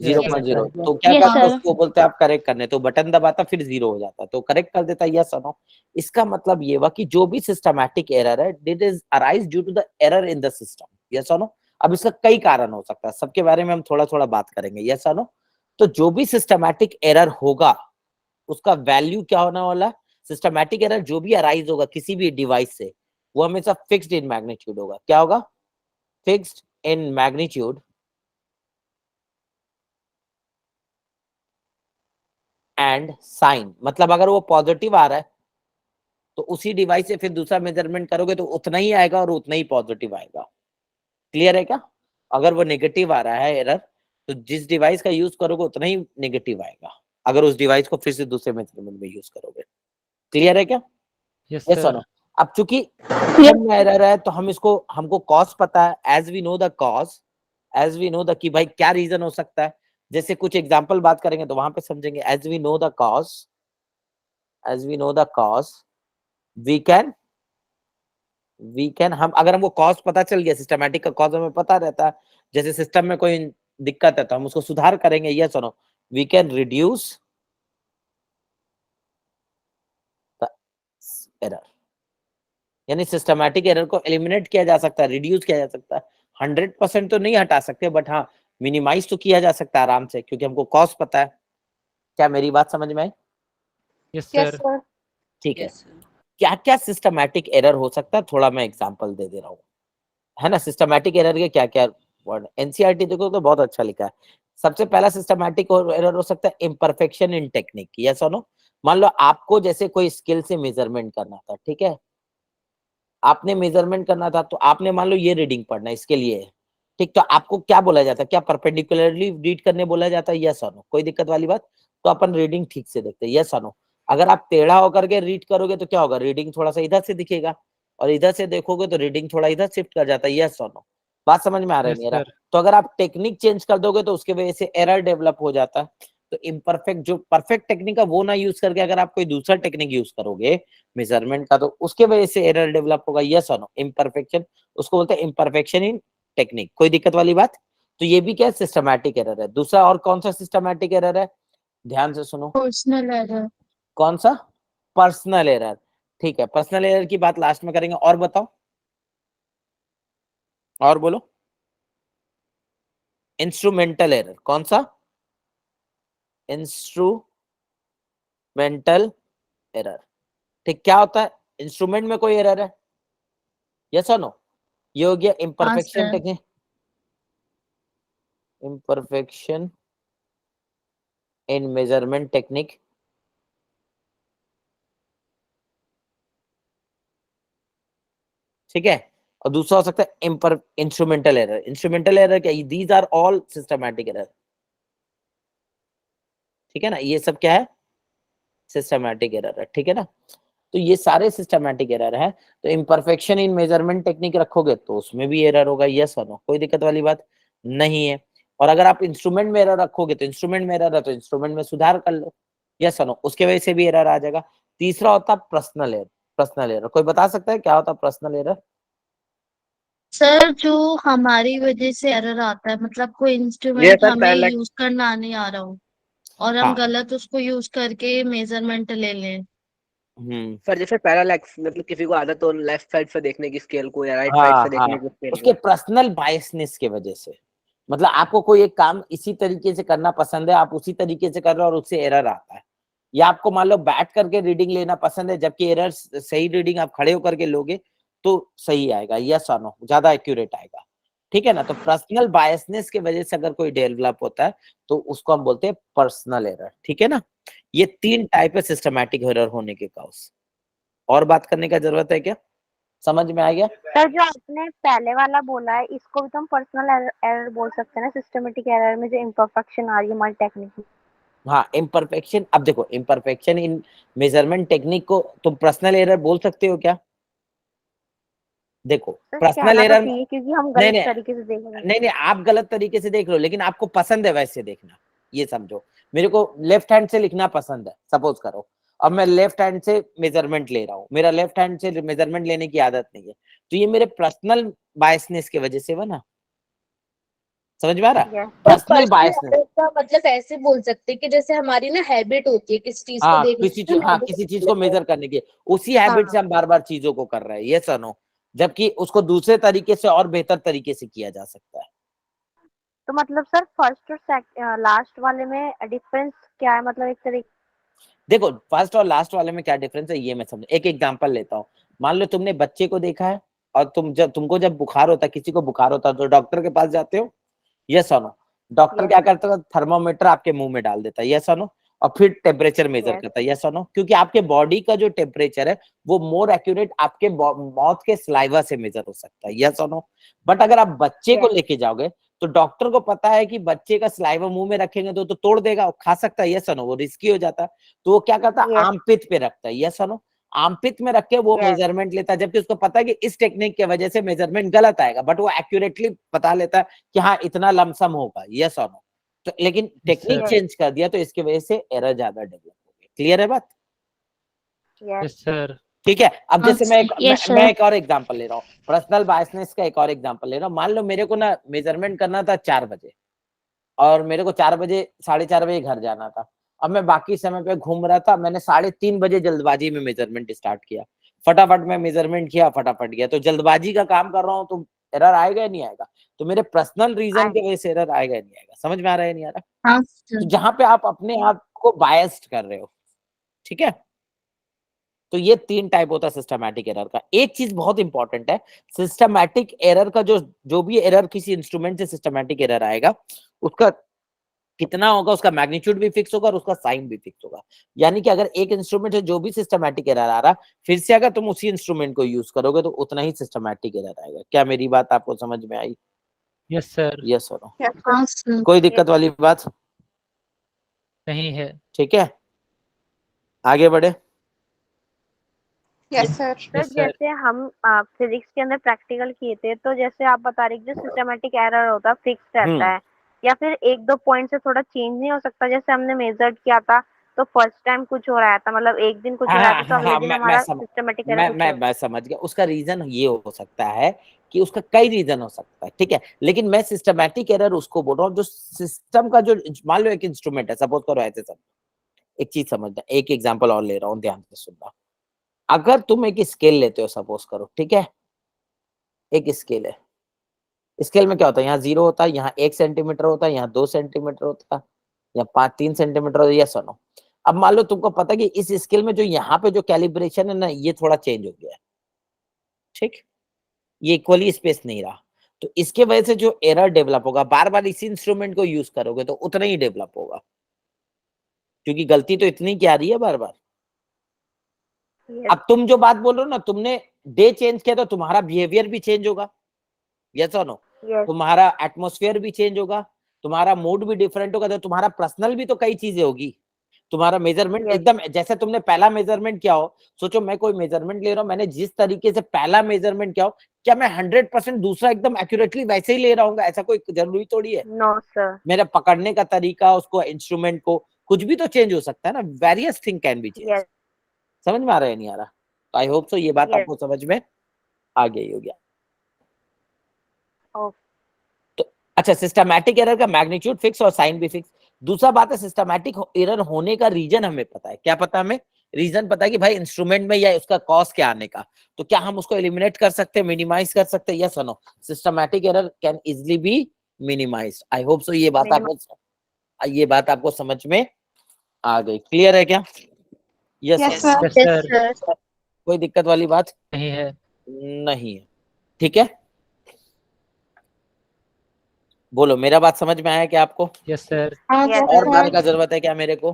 Yes, sir. 0.0, तो क्या Yes, करते हैं, sir. उसको बोलते हैं आप करेक्ट करने, तो बटन दबाता फिर 0 हो जाता, तो करेक्ट कर देता। यस और नो? इसका मतलब ये हुआ कि जो भी सिस्टमैटिक एरर है, it is arise due to the error in the system. Yes और नो? अब इसका कई कारण हो सकता है, सबके बारे में हम थोड़ा थोड़ा बात करेंगे। यस और नो? तो जो भी सिस्टमैटिक एरर होगा उसका वैल्यू क्या होने वाला? सिस्टमैटिक एरर जो भी अराइज होगा किसी भी डिवाइस से, वो हमेशा फिक्स्ड इन मैग्नीट्यूड होगा। क्या होगा? Fixed in magnitude and sign. मतलब अगर वो पॉजिटिव आ रहा है तो उसी डिवाइस से फिर दूसरा मेजरमेंट करोगे तो उतना ही आएगा और उतना ही पॉजिटिव आएगा। क्लियर है क्या? अगर वो नेगेटिव आ रहा है एरर, तो जिस डिवाइस का यूज करोगे उतना ही नेगेटिव आएगा, अगर उस डिवाइस को फिर से दूसरे मेजरमेंट में यूज करोगे। क्लियर है क्या? Yes, yes sir. और नो? अब चूंकि Yes. सिस्टम में एरर है तो हम इसको, हमको कॉज पता है, as we know the cause, as we know the, कि भाई क्या रीजन हो सकता है। जैसे कुछ एग्जांपल बात करेंगे तो वहां पे समझेंगे। As we know the cause, as we know the cause, we can हम, अगर हमको कॉज पता चल गया, सिस्टमैटिक का कॉज हमें पता रहता है, जैसे सिस्टम में कोई दिक्कत है तो हम उसको सुधार करेंगे। यस और no? We can reduce error, यानी सिस्टमैटिक एरर को एलिमिनेट किया जा सकता है, रिड्यूस किया जा सकता है। 100% तो नहीं हटा सकते, बट हाँ मिनिमाइज तो किया जा सकता है आराम से, क्योंकि हमको कॉस्ट पता है। क्या मेरी बात समझ में आई? Yes Yes, sir. sir. ठीक है। Yes, sir. क्या क्या सिस्टमैटिक एरर हो सकता है, थोड़ा मैं एग्जांपल दे रहा हूँ, है ना। सिस्टमैटिक एरर के क्या क्या वर्ड, एनसीईआरटी देखो तो बहुत अच्छा लिखा है। सबसे पहला सिस्टमैटिक एरर हो सकता है इम्परफेक्शन इन टेक्निक। यस और नो? मान लो आपको जैसे कोई स्किल से मेजरमेंट करना था, ठीक है, आपने मेजरमेंट करना था, तो आपने मान लो ये रीडिंग पढ़ना है, इसके लिए, ठीक, तो आपको क्या बोला जाता है, क्या परपेंडिकुलरली रीड करने बोला जाता है? यस और नो? कोई दिक्कत वाली बात? तो अपन रीडिंग ठीक से देखते हैं। यस और नो? अगर आप टेढ़ा होकर के रीड करोगे तो क्या होगा, रीडिंग थोड़ा सा इधर से दिखेगा, और इधर से देखोगे तो रीडिंग थोड़ा इधर शिफ्ट कर जाता है। यस और नो? बात समझ में आ रहा है यस मेरा? सर। तो अगर आप टेक्निक चेंज कर दोगे तो उसके वजह से एरर डेवलप हो जाता है। तो इम्परफेक्ट, जो परफेक्ट टेक्निक है वो ना यूज करके अगर आप कोई दूसरा टेक्निक यूज करोगे मेजरमेंट का, तो उसके वजह से एरर डेवलप होगा। यस और नो? इम्परफेक्शन, उसको बोलते हैं इम्परफेक्शन इन टेक्निक। कोई दिक्कत वाली बात? तो ये भी क्या है, सिस्टमैटिक एरर है। दूसरा और कौन सा सिस्टमैटिक एरर है, ध्यान से सुनो। Personal error. कौन सा? Personal error. ठीक है, पर्सनल एरर की बात लास्ट में करेंगे। और बताओ, और बोलो। इंस्ट्रूमेंटल एरर, कौन सा? Instrumental error. ठीक, क्या होता है, इंस्ट्रूमेंट में कोई एरर है? यस और नो? ये हो गया imperfection sir. Technique, imperfection in measurement technique. ठीक है, और दूसरा हो सकता है इंस्ट्रूमेंटल एरर। इंस्ट्रूमेंटल एरर क्या, these are all systematic error. ठीक है ना, ये सब क्या है, सिस्टमैटिक एरर है। ठीक है ना, तो ये सारे सिस्टमैटिक एरर है। तो इम्परफेक्शन इन मेजरमेंट टेक्निक रखोगे तो उसमें भी एरर होगा। यस और नो? कोई दिक्कत वाली बात नहीं है। और अगर आप इंस्ट्रूमेंट में एरर रखोगे तो इंस्ट्रूमेंट में एरर है तो इंस्ट्रूमेंट में सुधार कर लो। यस और नो? उसके वजह से भी एरर आ जाएगा। तीसरा होता है पर्सनल एरर। पर्सनल एरर कोई बता सकता है क्या होता है पर्सनल एरर? सर जो हमारी वजह से एरर आता है, मतलब कोई ये इंस्ट्रूमेंट सर हमें पहला यूज करना नहीं आ रहा हो और हम हाँ, गलत उसको यूज करके मेजरमेंट ले लें। सर जैसे पैरालैक्स, मतलब किसी को आदत हो लेफ्ट साइड से देखने की स्केल को या राइट साइड हाँ, से देखने हाँ, की स्केल उसके को। पर्सनल बायसनेस के वजह से, मतलब आपको कोई एक काम इसी तरीके से करना पसंद है, आप उसी तरीके से कर रहे हो और उससे एरर आता है। या आपको मान लो बैठ करके रीडिंग लेना पसंद है, जबकि एरर सही रीडिंग आप खड़े होकर के लोगे तो सही आएगा। यस और नो? ज्यादा एक्यूरेट आएगा। ठीक है ना, तो पर्सनल बायसनेस की वजह से अगर कोई डेवलप होता है तो उसको हम बोलते हैं पर्सनल एरर। ठीक है ना, ये 3 टाइप है सिस्टमैटिक एरर होने के काउस। और बात करने का जरूरत है क्या? समझ में आ गया? सर जो आपने पहले वाला बोला है इसको भी तो हम पर्सनल एरर बोल सकते हैं ना, सिस्टमेटिक एरर में जो इम्परफेक्शन आ रही है हमारी टेक्निक में। हाँ, इम्परफेक्शन। अब देखो, इम्परफेक्शन इन मेजरमेंट टेक्निक को तुम पर्सनल एरर बोल सकते हो क्या? देखो, सर पर्सनल कहना तो एरर, चाहिए क्योंकि हम नहीं गलत नहीं तरीके से देख रहे हैं। नहीं नहीं, आप गलत तरीके से देख लो, लेकिन आपको पसंद है वैसे देखना। ये समझो, मेरे को लेफ्ट हैंड से लिखना पसंद है, सपोज करो, अब मैं लेफ्ट हैंड से मेजरमेंट ले रहा हूँ, मेरा लेफ्ट हैंड से मेजरमेंट लेने की आदत नहीं है, तो ये मेरे पर्सनल बायसनेस की वजह से बना। समझ में आ रहा है? Yes. Personal biasness. का मतलब ऐसे बोल सकते हैं कि जैसे हमारी ना हैबिट होती है किसी चीज को हाँ, देखने की, हाँ, किसी चीज को मेजर करने की, उसी हैबिट से हम बार बार चीजों को कर रहे हैं। ये सनो, जबकि उसको दूसरे तरीके से और बेहतर तरीके से किया जा सकता है। तो मतलब सर फर्स्ट और लास्ट वाले में डिफरेंस क्या है, मतलब एक तरीके। देखो, फर्स्ट और लास्ट वाले में क्या डिफरेंस है ये मैं समझ, एक एग्जांपल लेता हूँ। मान लो तुमने बच्चे को देखा है, और तुमको जब बुखार होता है, किसी को बुखार होता है तो डॉक्टर के पास जाते हो। यस और नो? Doctor Yes. क्या करता है, थर्मामीटर आपके मुंह में डाल देता है। यस और नो? और फिर टेम्परेचर मेजर Yes. करता है। यस और नो? क्योंकि आपके बॉडी का जो टेम्परेचर है वो मोर एक्यूरेट आपके माउथ के सलाइवा से मेजर हो सकता है। यस और नो? बट अगर आप बच्चे को Yes. लेके जाओगे तो डॉक्टर को पता है कि बच्चे का सलाइवा मुंह में रखेंगे तो तोड़ देगा, वो खा सकता है। यस और नो? वो रिस्की हो जाता है, तो वो क्या करता है, Yes. आर्मपिट पे रखता है। यस और नो? आर्मपिट में रख के वो Yes. मेजरमेंट लेता है, जबकि उसको पता है कि इस टेक्निक की वजह से मेजरमेंट गलत आएगा, बट वो एक्यूरेटली बता लेता है कि हाँ इतना लमसम होगा। यस और नो? तो लेकिन टेक्निक सर। चेंज कर दिया तो इसकी वजह से एरर ज्यादा डेवलप हो गई। क्लियर है बात? Yes. Yes sir. ठीक है, अब जैसे Yes, मैं एक और एग्जांपल ले रहा हूँ, पर्सनल बायसनेस का एक और एग्जांपल ले रहा हूँ। मान लो मेरे को ना मेजरमेंट करना था 4 बजे, और मेरे को 4 बजे, 4:30 बजे घर जाना था। अब मैं बाकी समय पे घूम रहा था, मैंने 3:30 बजे जल्दबाजी में मेजरमेंट स्टार्ट किया, फटाफट मैं मेजरमेंट किया, फटाफट गया, तो जल्दबाजी का काम कर रहा हूँ तो एरर आएगा या नहीं आएगा? तो मेरे पर्सनल रीजन की वजह से एरर आएगा या नहीं आएगा? समझ में आ रहा है नहीं आ रहा? हाँ तो सर। जहां पे आप अपने आप को बायस्ड कर रहे हो, ठीक है, तो ये 3 टाइप होता है सिस्टमैटिक एरर का। एक चीज बहुत इंपॉर्टेंट है, सिस्टमैटिक एरर का जो भी एरर किसी इंस्ट्रूमेंट से सिस्टमैटिक एरर आएगा, उसका कितना होगा, उसका मैग्नीट्यूड भी फिक्स होगा और उसका साइन भी फिक्स होगा। यानी कि अगर एक इंस्ट्रूमेंट है जो भी सिस्टमैटिक एरर आ रहा, फिर से अगर तुम उसी इंस्ट्रूमेंट को यूज करोगे तो उतना ही सिस्टमैटिक एरर आएगा। क्या मेरी बात आपको समझ में आई? Yes sir. यस और नो? हाँ सर। कोई दिक्कत वाली बात नहीं है। ठीक है, आगे बढ़े। Yes sir. Sir yes sir. जैसे हम फिजिक्स के अंदर प्रैक्टिकल किए थे, तो जैसे आप बता रहे जो सिस्टमैटिक एरर होता है फिक्स रहता है, या फिर एक दो पॉइंट से थोड़ा चेंज नहीं हो सकता? जैसे हमने मेजर्ड किया था तो फर्स्ट टाइम कुछ हो रहा था, मतलब एक दिन कुछ हो रहा था, तो अगले दिन हमारा सिस्टमैटिक एरर कुछ मैं समझ गया। उसका रीजन ये हो सकता है कि उसका कई रीजन हो सकता है, ठीक है, लेकिन मैं सिस्टमैटिक एरर उसको बोल रहा हूँ जो सिस्टम का, जो मान लो एक इंस्ट्रूमेंट है, सपोज करो ऐसे सब, एक चीज समझना, एक एग्जांपल और ले रहा हूँ, ध्यान से सुनना। अगर तुम एक स्केल लेते हो, सपोज करो, ठीक है, एक स्केल है, स्केल में क्या होता है, यहाँ 0 होता है, यहाँ 1 सेंटीमीटर होता है, यहाँ 2 सेंटीमीटर होता है, या 3 सेंटीमीटर होता है, या सुनो। अब मान लो तुमको पता है कि इस स्केल में जो यहाँ पे जो कैलिब्रेशन है ना, ये थोड़ा चेंज हो गया है, ठीक, ये इक्वली स्पेस नहीं रहा, तो इसके वजह से जो एरर डेवलप होगा, बार बार इसी इंस्ट्रूमेंट को यूज करोगे तो उतना ही डेवलप होगा, क्योंकि गलती तो इतनी क्या रही है बार बार। अब तुम जो बात बोल रहे हो ना, तुमने डे चेंज किया तो तुम्हारा बिहेवियर भी चेंज होगा, यस और नो? तुम्हारा एटमॉस्फेयर भी चेंज होगा, तुम्हारा मूड भी डिफरेंट होगा, तो तुम्हारा पर्सनल भी तो कई चीजें होगी। तुम्हारा मेजरमेंट एकदम जैसे तुमने पहला मेजरमेंट किया हो, सोचो मैं कोई मेजरमेंट ले रहा हूं, मैंने जिस तरीके से पहला मेजरमेंट किया हो, क्या मैं 100% दूसरा एकदम एक्यूरेटली वैसे ही ले रहा हूँ? ऐसा कोई जरूरी थोड़ी है। No sir. मेरा पकड़ने का तरीका, उसको इंस्ट्रूमेंट को कुछ भी तो चेंज हो सकता है ना, various thing can be change. समझ में आ रहा है नहीं आ रहा? तो आई होप सो ये बात आपको समझ में आ गई हो गया। तो अच्छा, सिस्टमैटिक एरर का मैग्नीट्यूड फिक्स और साइन भी फिक्स। दूसरा बात है, सिस्टमैटिक एरर होने का रीजन हमें पता है। क्या पता हमें? रीजन पता है कि भाई इंस्ट्रूमेंट में या उसका कॉज क्या आने का, तो क्या हम उसको एलिमिनेट कर सकते हैं, मिनिमाइज कर सकते हैं? यस और no? Systematic error can easily be minimised. I hope so ये बात आपको समझ में आ गई। क्लियर है क्या? Yes sir. Yes sir. कोई दिक्कत वाली बात नहीं है। नहीं है, ठीक है। बोलो, मेरा बात समझ में आया क्या आपको? Yes sir. और बताने का जरूरत है क्या मेरे को?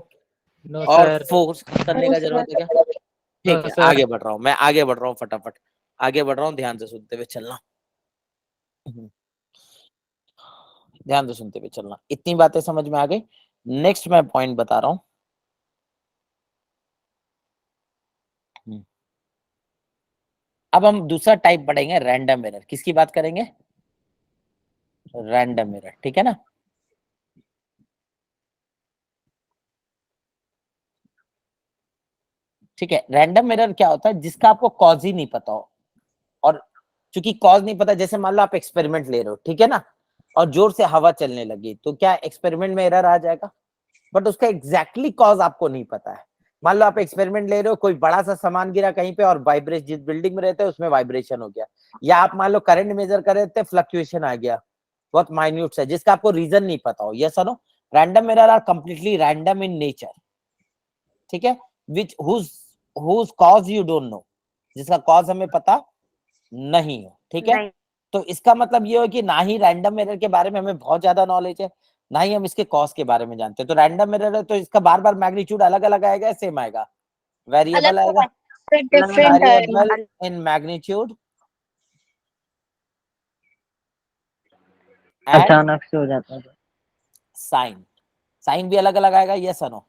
नो और सर। फोर्स करने का जरूरत है क्या? ठीक है, सर। आगे बढ़ रहा हूँ, मैं आगे बढ़ रहा हूँ, फटाफट आगे बढ़ रहा हूँ, ध्यान से सुनते हुए चलना, ध्यान से सुनते हुए चलना। इतनी बातें समझ में आ गई। नेक्स्ट मैं पॉइंट बता रहा हूँ। अब हम दूसरा टाइप पढ़ेंगे, रैंडम एरर। किसकी बात करेंगे? रैंडम एरर, ठीक है ना। ठीक है, रैंडम एरर क्या होता है? जिसका आपको कॉज ही नहीं पता हो, और चूंकि कॉज नहीं पता, जैसे मान लो आप एक्सपेरिमेंट ले रहे हो, ठीक है ना, और जोर से हवा चलने लगी, तो क्या एक्सपेरिमेंट में एरर आ जाएगा? बट उसका एग्जैक्टली कॉज आपको नहीं पता है। मान लो आप एक्सपेरिमेंट ले रहे हो, कोई बड़ा सा सामान गिरा कहीं पे और वाइब्रेशन, जिस बिल्डिंग में रहते हैं उसमें वाइब्रेशन हो गया, या आप मान लो करंट मेजर कर रहे थे, फ्लक्चुएशन आ गया बहुत माइन्यूट से, जिसका आपको रीजन नहीं पता हो। यस और no? Random error are completely random in nature, ठीक है, which whose cause you don't know, जिसका कॉज हमें पता नहीं हो, ठीक है। तो इसका मतलब ये हो कि ना ही रैंडम एरर के बारे में हमें बहुत ज्यादा नॉलेज है, ना ही हम इसके कॉज के बारे में जानते हैं। तो रैंडम एरर है तो इसका बार बार मैग्नीट्यूड अलग अलग आएगा, सेम आएगा? वेरिएबल आएगा, डिफरेंट वेरिएबल इन मैग्नीट्यूड, अचानक से हो जाता है। साइन भी अलग अलग आएगा। यस और नो?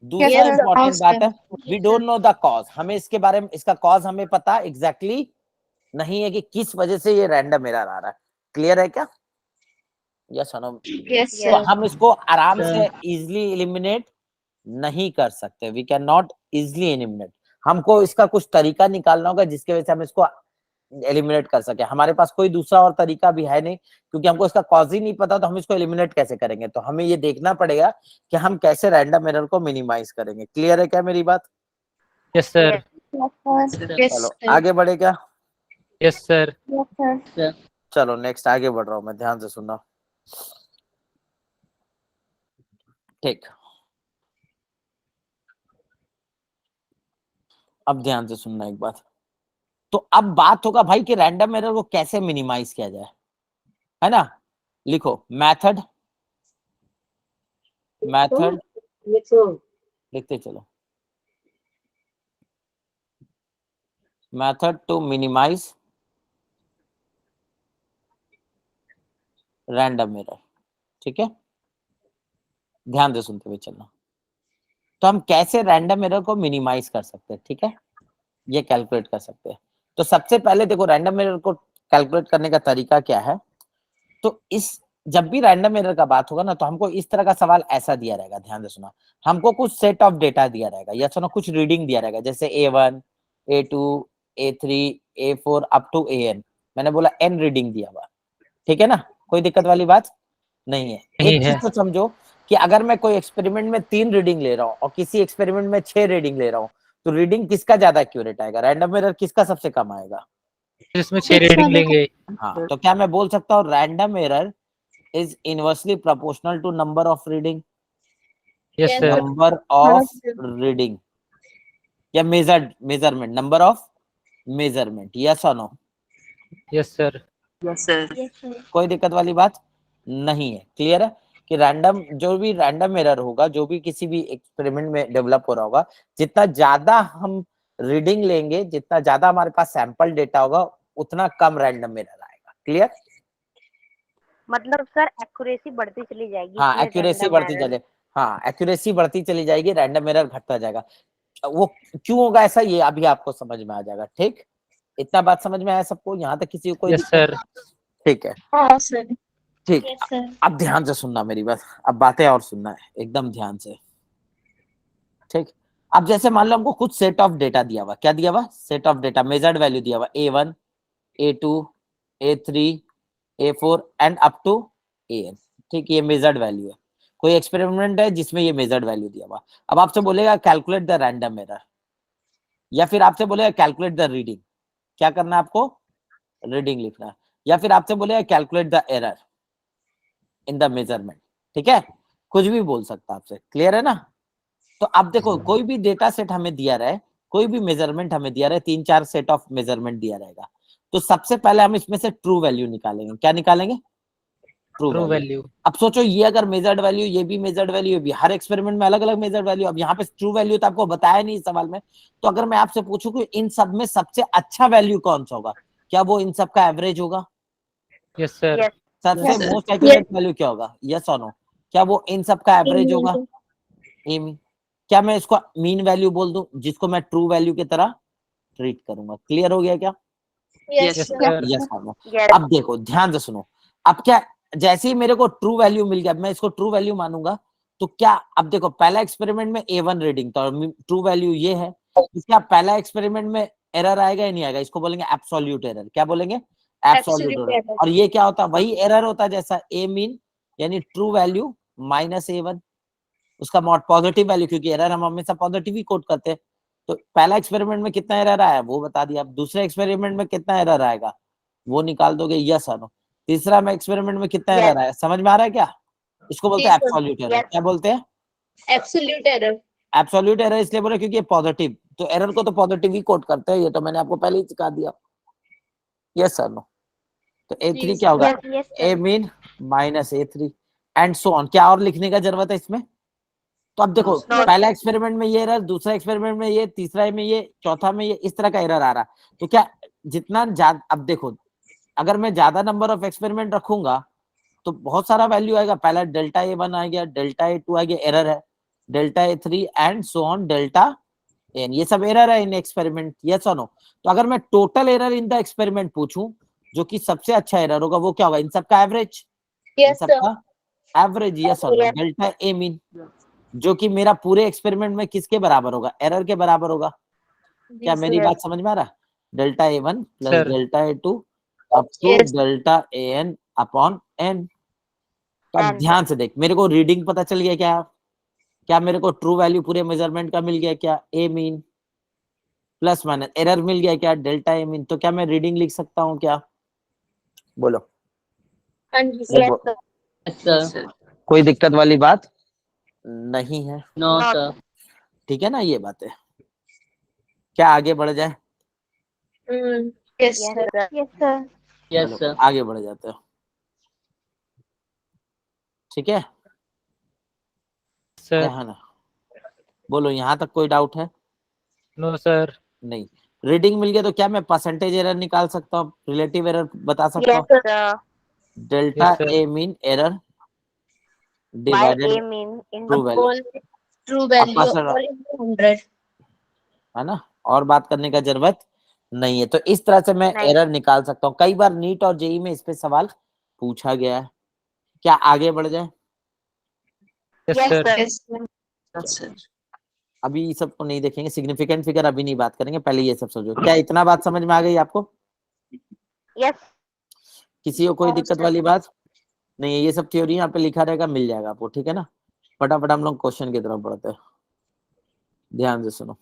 दूसरा Yes, sir. इंपॉर्टेंट बात है, we don't know the cause. हमें इसके बारे में, इसका कॉज हमें पता एग्जैक्टली नहीं है कि किस वजह से ये रैंडम एरर आ रहा है। क्लियर है क्या? यस और नो? तो हम इसको आराम से इजिली एलिमिनेट नहीं कर सकते, we can not easily eliminate. हमको इसका कुछ तरीका निकालना होगा जिसकी वजह से हम इसको एलिमिनेट कर सके। हमारे पास कोई दूसरा और तरीका भी है नहीं, क्योंकि हमको इसका कॉज ही नहीं पता, तो हम इसको एलिमिनेट कैसे करेंगे? तो हमें ये देखना पड़ेगा कि हम कैसे रैंडम एरर को मिनिमाइज करेंगे। क्लियर है क्या मेरी बात? Yes sir. Yes, चलो sir. आगे बढ़े क्या? Yes sir. Yes, sir. चलो नेक्स्ट आगे बढ़ रहा हूं मैं, ध्यान से सुनना। ठीक, अब ध्यान से सुनना एक बात। तो अब बात होगा भाई कि रैंडम एरर को कैसे मिनिमाइज किया जाए, है ना? लिखो मेथड, मेथड लिखते चलो, method to minimise random error. ठीक है, ध्यान से सुनते हुए चलना। तो हम कैसे रैंडम एरर को मिनिमाइज कर सकते हैं, ठीक है, ये कैलकुलेट कर सकते हैं। तो सबसे पहले देखो रैंडम एरर को कैलकुलेट करने का तरीका क्या है। तो इस जब भी रैंडम एरर का बात होगा ना, तो हमको इस तरह का सवाल ऐसा दिया रहेगा, ध्यान से सुना। हमको कुछ सेट ऑफ डेटा दिया रहेगा या सुनो कुछ रीडिंग दिया रहेगा, जैसे A1, A2, A3, A4 up to AN। मैंने बोला N रीडिंग दिया हुआ, ठीक है ना, कोई दिक्कत वाली बात नहीं है। नहीं एक है। चीज तो समझो कि अगर मैं कोई एक्सपेरिमेंट में 3 रीडिंग ले रहा हूँ और किसी एक्सपेरिमेंट में 6 रीडिंग ले रहा हूँ, तो रीडिंग किसका ज्यादा एक्यूरेट आएगा, रैंडम एरर किसका सबसे कम आएगा? इसमें 6 Six रीडिंग वाले लेंगे। हाँ, तो क्या मैं बोल सकता हूँ random error is inversely proportional to number of reading, yes Yes, sir. Number of reading या measurement, number of measurement, yes और no? Yes sir. Yes, sir. कोई दिक्कत वाली बात नहीं है, क्लियर है कि रैंडम जो भी रैंडम एरर होगा, जो भी किसी भी एक्सपेरिमेंट में डेवलप हो रहा होगा, जितना ज्यादा हम रीडिंग लेंगे, जितना ज्यादा हमारे पास सैंपल डेटा होगा, उतना कम रैंडम एरर आएगा। क्लियर? मतलब सर एक्यूरेसी बढ़ती चली जाएगी हाँ, इसमें एक्यूरेसी random बढ़ती error। चले, हाँ एक्यूरेसी बढ़ती चली जाएगी, रैंडम एरर घटता जाएगा। वो क्यों होगा ऐसा, ये अभी आपको समझ में आ जाएगा। ठीक, इतना बात समझ में आया सबको, यहाँ तक किसी को कोई यस दिक्कत? सर। ठीक है, हाँ सर। ठीक। Yes, sir. अब ध्यान से सुनना मेरी बात, अब बातें और सुनना है एकदम ध्यान से। ठीक, अब जैसे मान लो हमको कुछ सेट ऑफ डेटा दिया हुआ, क्या दिया हुआ, set of data, measured value दिया हुआ, A1, A2, A3, A4 and up to AN। ठीक, ये मेजर्ड वैल्यू है। कोई एक्सपेरिमेंट है जिसमें ये मेजर्ड वैल्यू दिया हुआ। अब आपसे बोलेगा कैलकुलेट द रैंडम एरर, या फिर आपसे बोलेगा कैलकुलेट द रीडिंग। क्या करना है आपको, रीडिंग लिखना है। या फिर आपसे बोलेगा calculate the error in the measurement. ठीक है, कुछ भी बोल सकता आपसे, क्लियर है ना? तो अब देखो कोई भी डेटा सेट हमें दिया रहे, कोई भी मेजरमेंट हमें दिया रहे, 3-4 सेट ऑफ मेजरमेंट दिया रहेगा, तो सबसे पहले हम इसमें से ट्रू वैल्यू निकालेंगे। क्या निकालेंगे, ट्रू ट्रू वैल्यू। वैल्यू। अब सोचो ये अगर मेजर्ड वैल्यू, ये भी मेजर्ड वैल्यू, ये भी, हर एक्सपेरिमेंट में अलग अलग मेजर्ड वैल्यू। अब यहाँ पे ट्रू वैल्यू तो आपको बताया नहीं इस सवाल में। तो अगर मैं आपसे पूछूं कि इन सब में सबसे अच्छा वैल्यू कौन सा होगा, क्या वो इन सब का एवरेज होगा? Yes sir. Yes, सबसे Yes, sir. Most accurate value क्या होगा, यस और नो? क्या वो इन सब का एवरेज होगा? मीन। क्या मैं इसको मीन वैल्यू बोल दूं, जिसको मैं ट्रू वैल्यू की तरह ट्रीट करूंगा? क्लियर हो गया क्या? Yes, yes sir. Sir. Yes और नो? yes, अब देखो ध्यान से सुनो। अब क्या, जैसे ही मेरे को ट्रू वैल्यू मिल गया, मैं इसको ट्रू वैल्यू मानूंगा, तो क्या, अब देखो पहला एक्सपेरिमेंट में A1 रीडिंग था और ट्रू वैल्यू ये है, तो क्या पहला एक्सपेरिमेंट में एरर आएगा या नहीं आएगा? इसको बोलेंगे एब्सोल्यूट एरर। क्या बोलेंगे, एब्सोल्यूट Absolute एरर। error. और ये क्या होता है, वही एरर होता है जैसा A मीन यानी ट्रू वैल्यू माइनस A1, उसका मॉड पॉजिटिव वैल्यू, क्योंकि एरर हम हमेशा पॉजिटिव ही कोट करते हैं। तो पहला एक्सपेरिमेंट में कितना एरर आया वो बता दिया। अब दूसरे एक्सपेरिमेंट में कितना एरर आएगा वो निकाल दोगे, यस और नो? तीसरा में एक्सपेरिमेंट में कितना Yes. एरर आया, समझ में आ रहा है क्या? इसको बोलते हैं जी, sir. Absolute error. Yes. क्या बोलते हैं, Absolute error. एब्सोल्यूट एरर इसलिए बोले क्योंकि ये पॉजिटिव, तो एरर को तो पॉजिटिव ही कोट करते हैं, ये तो मैंने आपको पहले ही सिखा दिया। Yes sir, no? तो A3 जी, क्या होगा, yes, yes, A sir. Mean minus A3 and so on. क्या और लिखने का जरूरत है इसमें? तो अब देखो No. पहला एक्सपेरिमेंट में ये एरर, दूसरा एक्सपेरिमेंट में ये, तीसरा में ये, चौथा में ये, इस तरह का एरर आ रहा। तो क्या जितना ज्यादा, अब देखो अगर मैं ज्यादा नंबर ऑफ एक्सपेरिमेंट रखूंगा तो बहुत सारा वैल्यू आएगा। पहला डेल्टा A1 आ गया, डेल्टा A2 आ गया, एरर है, delta A3 and so on delta N, ये सब एरर है इन एक्सपेरिमेंट, यस और नो? तो अगर मैं total error in the experiment पूछूं, जो कि सबसे अच्छा एरर होगा, वो क्या होगा, इन सब का एवरेज, इन Yes, सब sir. का एवरेज, यस और no? Yes. Delta A mean, जो कि मेरा पूरे एक्सपेरिमेंट में किसके बराबर होगा, एरर के बराबर होगा। क्या जी, मेरी sir. बात समझ में आ रहा है? Delta A1 plus sir. Delta A2 up to Yes. Delta AN upon n। तो अब And ध्यान से देख, मेरे को रीडिंग पता चल गया क्या? क्या मेरे को ट्रू वैल्यू पूरे मेजरमेंट का मिल गया क्या, A mean? Plus minus error मिल गया क्या, डेल्टा ए मीन, तो क्या मैं रीडिंग लिख सकता हूँ क्या, बोलो। हाँ जी वो- सर। Yes, sir. कोई दिक्कत वाली बात नहीं है, No, sir. ठीक है ना ये बात है। क्या आगे बढ़ जाए, yes yes sir. Sir. Yes, sir. Yes, चलो sir. आगे बढ़ जाते हो, ठीक है, सर। ध्यान है। बोलो यहाँ तक कोई डाउट है, नो सर। नहीं। रीडिंग मिल गया तो क्या मैं परसेंटेज एरर निकाल सकता हूँ, रिलेटिव एरर बता सकता हूँ, yes sir. Delta Yes, sir. A mean error by divided A mean in true value, true value percent, और 100। है ना, और बात करने का जरूरत नहीं है। तो इस तरह से मैं नहीं। एरर निकाल सकता हूँ। कई बार नीट और जेई में इस पे सवाल पूछा गया है। क्या आगे बढ़ जाए, yes yes sir. Sir. Yes Yes, sir. अभी सबको नहीं देखेंगे, सिग्निफिकेंट फिगर अभी नहीं बात करेंगे, पहले ये सब समझो। क्या इतना बात समझ में आ गई आपको, यस। किसी को कोई दिक्कत वाली बात नहीं है, ये सब थ्योरी यहाँ पे लिखा रहेगा, मिल जाएगा आपको, ठीक है ना। फटाफट हम लोग क्वेश्चन की तरफ बढ़ते हैं, ध्यान से सुनो।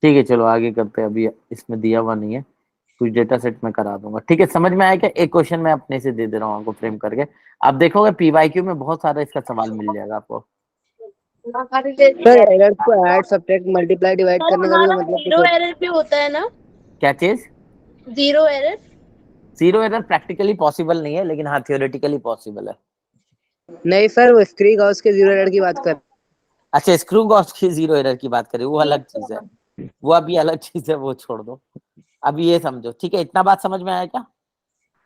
ठीक है, चलो आगे करते हैं, अभी इसमें दिया हुआ नहीं है, कुछ डेटा सेट में करा दूंगा, ठीक है। समझ में आया क्या, एक क्वेश्चन मैं अपने से दे दे रहा हूँ आपको फ्रेम करके, आप देखोगे पीवाईक्यू में बहुत सारा इसका सवाल मिल जाएगा आपको। सर एरर को ऐड सब्ट्रैक्ट मल्टीप्लाई डिवाइड करने का भी तो मतलब जीरो एरर भी होता है ना, क्या चीज, zero error. Zero error practically possible नहीं है, लेकिन हाँ थियोरेटिकली पॉसिबल है। नहीं सर, वो स्क्री गॉस के जीरो एरर की बात कर। अच्छा, स्क्रू गॉस की जीरो एरर की बात करें, वो अलग चीज है, वो अभी अलग चीज है, वो छोड़ दो, अभी ये समझो, ठीक है। इतना बात समझ में आया क्या,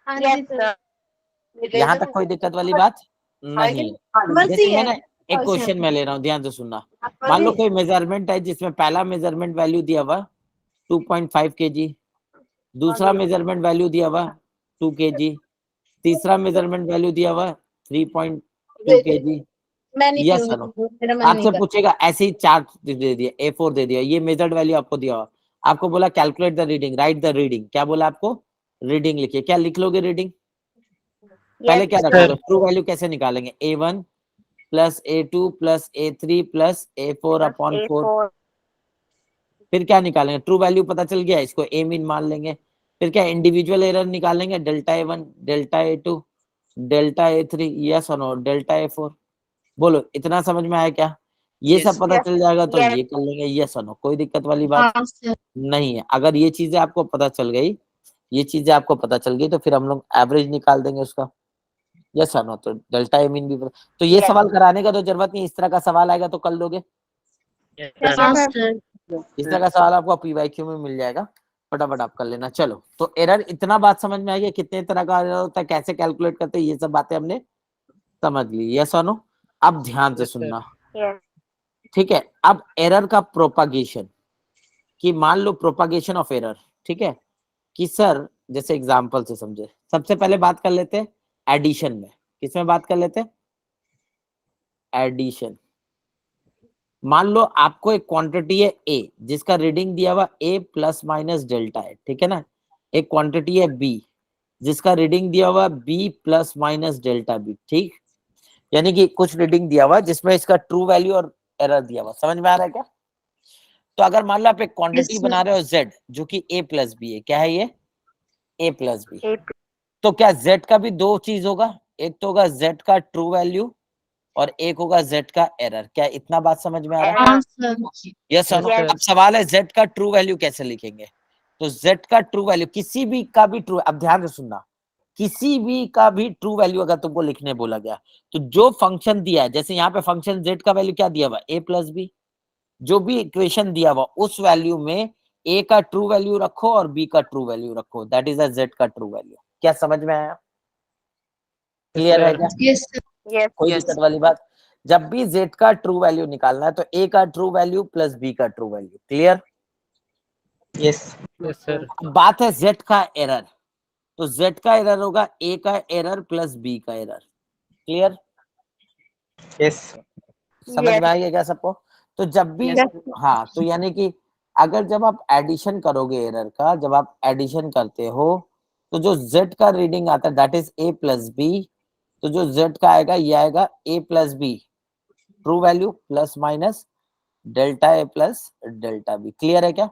यस सर। यहाँ तक कोई दिक्कत वाली बात नहीं है। जैसे मैंने एक क्वेश्चन में ले रहा हूँ, ध्यान से सुनना। मान लो कोई मेजरमेंट है जिसमें पहला मेजरमेंट वैल्यू दिया हुआ 2.5 kg, दूसरा मेजरमेंट वैल्यू दिया हुआ 2 kg, तीसरा मेजरमेंट वैल्यू दिया हुआ 3.2 kg। मैं नहीं यस पीऊंगी, मेरा मन नहीं आपसे कर। पूछेगा, ऐसे ही चार्ट दे दिया, A4 दे दिया, ये मेजर्ड वैल्यू आपको दिया हुआ, आपको बोला calculate the reading, right the reading, क्या बोला आपको, रीडिंग लिखिए। क्या लिख लोगे रीडिंग, पहले क्या रखोगे, ट्रू वैल्यू कैसे निकालेंगे, A1 plus A2 plus A3 plus A4 upon 4, फिर क्या निकालेंगे, ट्रू वैल्यू पता चल गया, इसको ए मीन मान लेंगे। फिर क्या इंडिविजुअल एरर निकालेंगे, delta A1 delta A2 delta A3, yes और नो, डेल्टा A4। बोलो इतना समझ में आया क्या, ये सब पता चल जाएगा तो ये कर लेंगे, यस और नो, कोई दिक्कत वाली बात हाँ सर। नहीं है। अगर ये चीजें आपको पता चल गई, ये चीजें आपको पता चल गई, तो फिर हम लोग एवरेज निकाल देंगे उसका, यस और नो। तो डेल्टा ए मीन भी पता, तो ये सवाल कराने का तो जरूरत नहीं, इस तरह का सवाल आएगा तो कर लोगे, हाँ सर। इस तरह का सवाल आपको पीवाईक्यू में मिल जाएगा, फटाफट आप कर लेना। चलो, तो एरर इतना बात समझ में आ गया, कितने तरह का एरर होता है, कैसे कैलकुलेट करते हैं, ये सब बातें हमने समझ ली, यस और नो। अब ध्यान से सुनना, ठीक है। अब एरर का प्रोपागेशन, कि मान लो प्रोपागेशन ऑफ एरर, ठीक है, कि सर जैसे एग्जांपल से समझे, सबसे पहले बात कर लेते हैं एडिशन में, किसमें बात कर लेते हैं, एडिशन। मान लो आपको एक क्वांटिटी है ए, जिसका रीडिंग दिया हुआ ए प्लस माइनस डेल्टा है, ठीक है ना। एक क्वांटिटी है बी, जिसका रीडिंग दिया हुआ B plus minus delta B, ठीक। यानी कि कुछ रीडिंग दिया हुआ जिसमें इसका ट्रू वैल्यू और एरर दिया हुआ, समझ में आ रहा है क्या। तो अगर मान लो आप एक क्वांटिटी Yes, बना रहे हो z, जो कि a प्लस बी है, क्या है ये, a प्लस बी, तो क्या z का भी दो चीज होगा, एक तो होगा z का ट्रू वैल्यू और एक होगा z का एरर। क्या इतना बात समझ में आ रहा है, हाँ सर। यस और नो। Yes, sir. अब सवाल है z का ट्रू वैल्यू कैसे लिखेंगे, तो z का ट्रू वैल्यू किसी भी का भी ट्रू, अब ध्यान से सुनना, किसी भी का भी ट्रू वैल्यू अगर तुमको लिखने बोला गया, तो जो फंक्शन दिया है, जैसे यहाँ पे फंक्शन z का वैल्यू क्या दिया हुआ, a प्लस बी, जो भी इक्वेशन दिया हुआ उस वैल्यू में a का ट्रू वैल्यू रखो और b का ट्रू वैल्यू रखो, दैट इज z का ट्रू वैल्यू। क्या समझ में आया, क्लियर है क्या, Yes, sir. कोई दिक्कत वाली बात जब भी z का ट्रू वैल्यू निकालना है तो a का ट्रू वैल्यू प्लस b का true value. Clear? Yes sir. अब बात है z का एरर, तो z का एरर होगा a का एरर प्लस b का एरर। क्लियर? यस समझ में आ गया क्या सबको? तो जब भी हाँ, तो यानी कि अगर जब आप एडिशन करोगे एरर का, जब आप एडिशन करते हो तो जो z का रीडिंग आता है that is a plus B, तो जो z का आएगा ये आएगा a plus B true value plus minus delta a plus delta b। Clear है क्या?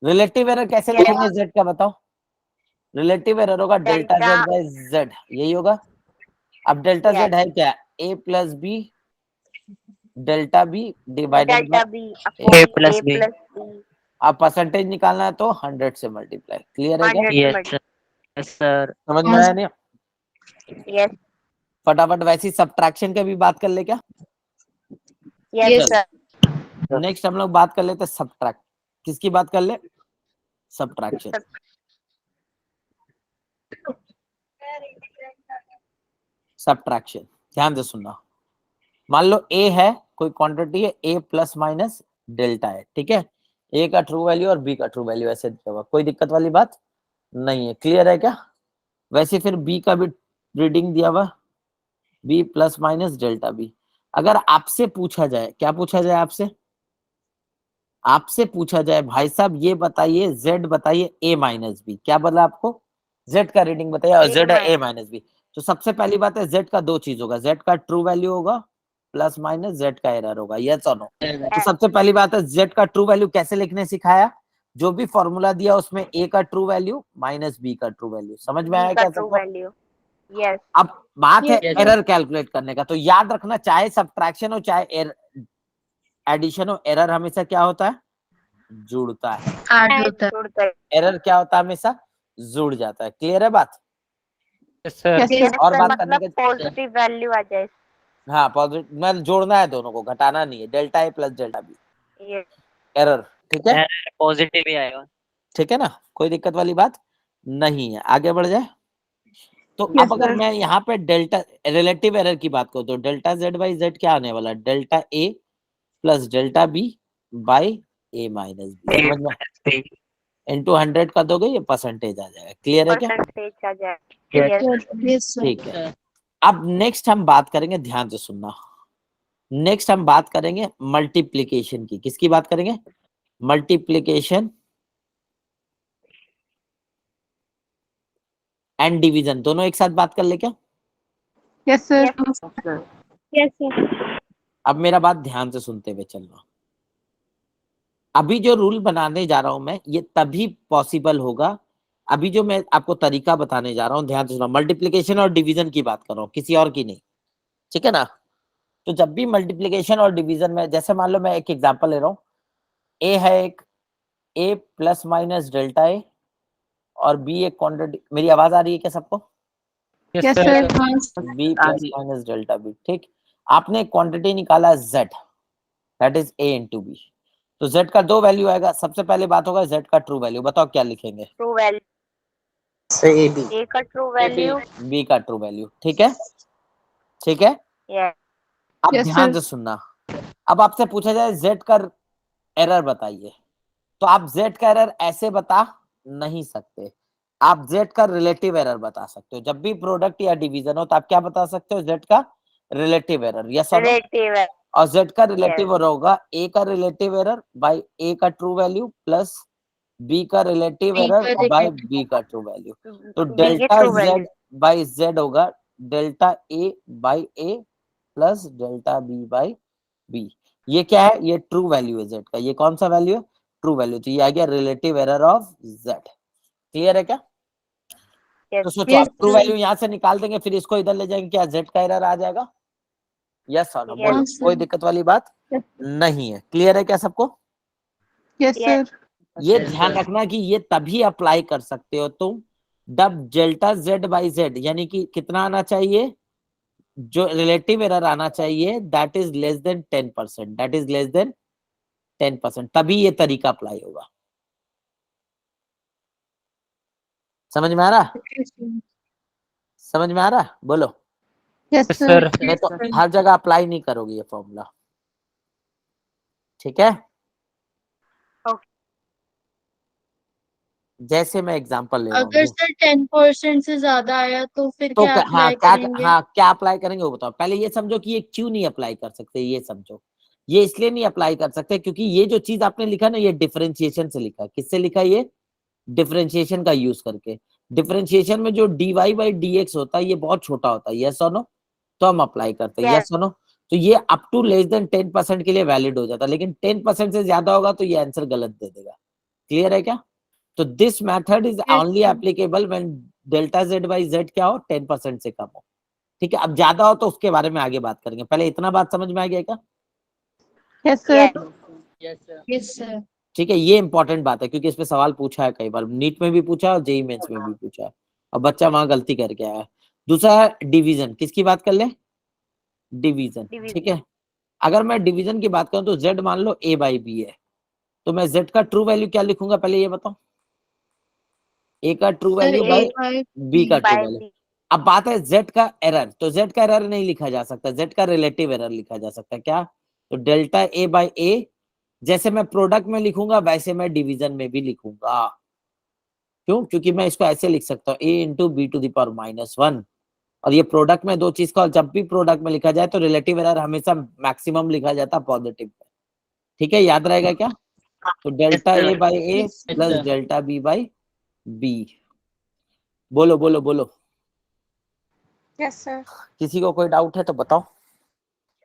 रिलेटिव एरर कैसे लिखेंगे z का बताओ? रिलेटिव एरर होगा डेल्टा z बाय z, यही होगा। अब डेल्टा z है क्या? a plus B delta b divided by a plus b अब परसेंटेज निकालना है तो 100 से मल्टीप्लाई। क्लियर है क्या? 100 से यस सर। समझ में आया नहीं? यस फटाफट वैसी सब्ट्रैक्शन की भी बात कर ले क्या? यस सर नेक्स्ट हम लोग बात कर लेते हैं सब्ट्रैक्ट। किसकी बात कर ले? सब्ट्रैक्शन। सब्ट्रैक्शन ध्यान से सुनना। मान लो a है, कोई क्वांटिटी है a प्लस माइनस डेल्टा है, ठीक है? a का ट्रू वैल्यू और b का ट्रू वैल्यू ऐसे दिया हुआ, कोई दिक्कत वाली बात नहीं है। क्लियर है क्या? वैसे फिर b का भी रीडिंग दिया हुआ b plus minus delta b। अगर आपसे पूछा जाए, क्या पूछा जाए आपसे? आपसे पूछा जाए भाई साहब ये बताइए z बताइए a माइनस बी, क्या बोला आपको? z का रीडिंग बताइए और z है a माइनस बी। तो सबसे पहली बात है z का दो चीज होगा, z का ट्रू वैल्यू होगा प्लस माइनस z का एरर होगा। यस और नो? तो सबसे पहली बात है z का ट्रू वैल्यू कैसे लिखने सिखाया? जो भी फॉर्मूला दिया उसमें a का ट्रू वैल्यू माइनस b का ट्रू वैल्यू। समझ में आया क्या सबको? यस अब बात है Yes. एरर कैलकुलेट करने का, तो याद रखना चाहे सब्ट्रैक्शन हो चाहे एडिशन हो, एरर हमेशा क्या होता है? जुड़ता है। ऐड होता है। एरर क्या होता है? हमेशा जुड़ जाता है। क्लियर है बात? Yes sir. और बात करने का पॉजिटिव वैल्यू आ जाए हाँ, पॉजिटिव मतलब जोड़ना है, दोनों को घटाना नहीं है। Delta A plus delta B yes error, ठीक है? पॉजिटिव ही आएगा। ठीक है ना? कोई दिक्कत वाली बात नहीं है। आगे बढ़ जाए तो अब अगर मैं यहाँ पे डेल्टा रिलेटिव एरर की बात करूँ तो डेल्टा जेड बाई जेड क्या आने वाला? Delta A plus delta B by A minus B. समझ में? इंटू 100 का दोगे ये परसेंटेज आ जाएगा। क्लियर है क्या? परसेंटेज आ जाए यस सर। ठीक है। अब नेक्स्ट हम बात करेंगे, ध्यान से सुनना। नेक्स्ट हम बात करेंगे मल्टीप्लिकेशन की। किसकी बात करेंगे? मल्टीप्लिकेशन एंड डिवीजन, दोनों एक साथ बात कर ले क्या? Yes sir. Yes sir. अब मेरा बात ध्यान से सुनते हुए चलना। अभी जो रूल बनाने जा रहा हूं मैं, ये तभी पॉसिबल होगा। अभी जो मैं आपको तरीका बताने जा रहा हूं, ध्यान से सुनना। मल्टीप्लिकेशन और डिवीजन की बात कर रहा हूं, किसी और की नहीं, ठीक है ना? तो जब भी मल्टीप्लिकेशन और डिवीजन में, जैसे मान लो मैं एक एग्जांपल ले रहा हूं, ए है एक ए प्लस माइनस डेल्टा ए और बी एक क्वांटिटी। मेरी आवाज आ रही है क्या सबको? Yes sir. B plus minus delta B, ठीक। आपने क्वांटिटी निकाला z, that is a into B. तो z का दो वैल्यू आएगा। सबसे पहले बात होगा z का ट्रू वैल्यू, बताओ क्या लिखेंगे? ट्रू वैल्यू ए का ट्रू वैल्यू b का ट्रू वैल्यू, ठीक है? ठीक है। यस अब ध्यान से सुनना। अब आपसे पूछा जाए z का एरर बताइए, तो आप z का एरर ऐसे बता नहीं सकते। आप z का रिलेटिव एरर बता सकते हो। जब भी प्रोडक्ट या डिवीजन हो तो आप क्या बता सकते हो? z का रिलेटिव एरर। यस और नो? रिलेटिव है और z का रिलेटिव एरर होगा a का रिलेटिव एरर बाय a का ट्रू वैल्यू प्लस b का रिलेटिव एरर बाय b का ट्रू वैल्यू। तो डेल्टा z बाय z होगा delta a by a plus delta b by b। ये क्या है? ये ट्रू वैल्यू है z का। ये कौन सा वैल्यू है? True value. तो ये आ गया relative error of z। Clear है क्या? तो सोचो आप ट्रू वैल्यू यहाँ से निकाल देंगे, फिर इसको इधर ले जाएंगे, क्या z का एरर आ जाएगा? यस और नो? बोलो, कोई दिक्कत वाली बात नहीं है। क्लियर है क्या सबको? Yes sir. ये ध्यान रखना कि ये तभी अप्लाई कर सकते हो तुम जब डेल्टा z बाई z, यानी कि कितना आना चाहिए? जो रिलेटिव एरर आना चाहिए that is less than 10%, that is less than 10%, तभी ये तरीका अप्लाई होगा। समझ में आ रहा? समझ में आ रहा? बोलो। Yes, Yes, sir. sir. नहीं तो हर जगह अप्लाई नहीं करोगे ये फॉर्मूला, ठीक है। Okay. जैसे मैं एग्जांपल ले रहा अगर हूँ, सर 10% से ज्यादा आया तो फिर तो क्या हाँ अप्लाई क्या, करेंगे? हाँ क्या अप्लाई करेंगे वो बताओ। पहले ये समझो कि ये क्यों नहीं अप्लाई कर सकते, ये समझो। ये इसलिए नहीं अप्लाई कर सकते क्योंकि ये जो चीज आपने लिखा ना, ये डिफरेंशिएशन से लिखा। किससे लिखा? ये डिफरेंशिएशन का यूज करके। डिफरेंशिएशन में जो dy बाई dx होता है ये बहुत छोटा होता है, यस और नो, तो हम अप्लाई करते हैं, Yes. यस और नो। तो ये अप टू लेस देन 10% के लिए वैलिड हो जाता है, लेकिन 10% से ज्यादा होगा तो ये आंसर गलत दे देगा। क्लियर है क्या? तो this method is only sir. Applicable when delta z by z क्या हो, 10% से कम हो। ठीक है, अब ज्यादा हो तो उसके बारे में आगे बात करेंगे, पहले इतना बात समझ में आ गया क्या? Yes, sir. Yes. Yes, sir. Yes, sir. ठीक है, ये इंपॉर्टेंट बात है क्योंकि इस पे सवाल पूछा है कई बार, नीट में भी पूछा है और जेई मेंस में भी पूछा है, और बच्चा वहां गलती करके आया है। दूसरा है डिवीजन। किसकी बात कर ले? डिवीजन। Division. ठीक है, अगर मैं डिवीजन की बात करूं तो z मान लो a बाई बी है, तो मैं z का ट्रू वैल्यू क्या लिखूंगा पहले ये बताओ। a का true sir value A by by b का B. True By value. B. अब बात है z का एरर, तो z का एरर नहीं लिखा जा सकता, z का रिलेटिव एरर लिखा जा सकता है। क्या? तो डेल्टा a बाई a, जैसे मैं प्रोडक्ट में लिखूंगा वैसे मैं डिवीजन में भी लिखूंगा। क्यों? क्योंकि मैं इसको ऐसे लिख सकता हूँ a into B to the power -1, और ये प्रोडक्ट में दो चीज का, जब भी प्रोडक्ट में लिखा जाए तो रिलेटिव एरर हमेशा मैक्सिमम लिखा जाता है पॉजिटिव। ठीक है, याद रहेगा क्या? तो delta sir. a by a Yes, plus sir. Delta b by b। बोलो बोलो बोलो, यस सर। किसी को कोई डाउट है तो बताओ।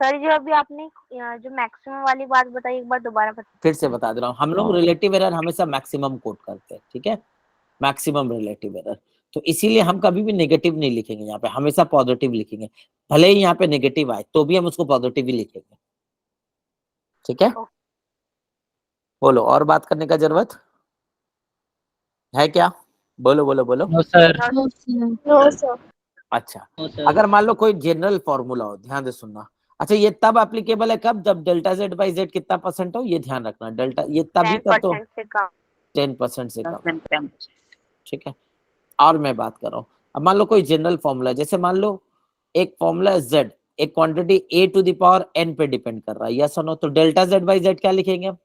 सर जो अभी आपने जो मैक्सिमम वाली बात बताई एक बार दोबारा बता। फिर से बता दे रहा हूँ, हम लोग रिलेटिव एरर हमेशा मैक्सिमम कोट करते हैं, ठीक है, मैक्सिमम रिलेटिव एरर। तो इसीलिए हम कभी भी नेगेटिव नहीं लिखेंगे यहाँ पे, हमेशा पॉजिटिव लिखेंगे। भले ही यहाँ पे नेगेटिव आए तो भी हम उसको पॉजिटिव ही लिखेंगे। ठीक है, बोलो और बात करने का जरूरत है क्या? बोलो बोलो बोलो। No, sir. No, sir. No sir. अच्छा, No, sir. अगर मान लो कोई जनरल फॉर्मूला हो, ध्यान से सुनना। अच्छा, ये तब एप्लीकेबल है कब? जब डेल्टा z बाई z कितना परसेंट हो, ये ध्यान रखना। डेल्टा ये तभी तब तो 10% से कम। 10% से कम। 10%. ठीक है, और मैं बात कर रहा हूँ, अब मान लो कोई जनरल फॉर्मूला, जैसे मान लो एक फॉर्मूला है z, एक quantity a to the power n पे डिपेंड कर रहा है, यस और नो, तो डेल्टा z बाई z क्या लिखेंगे हम?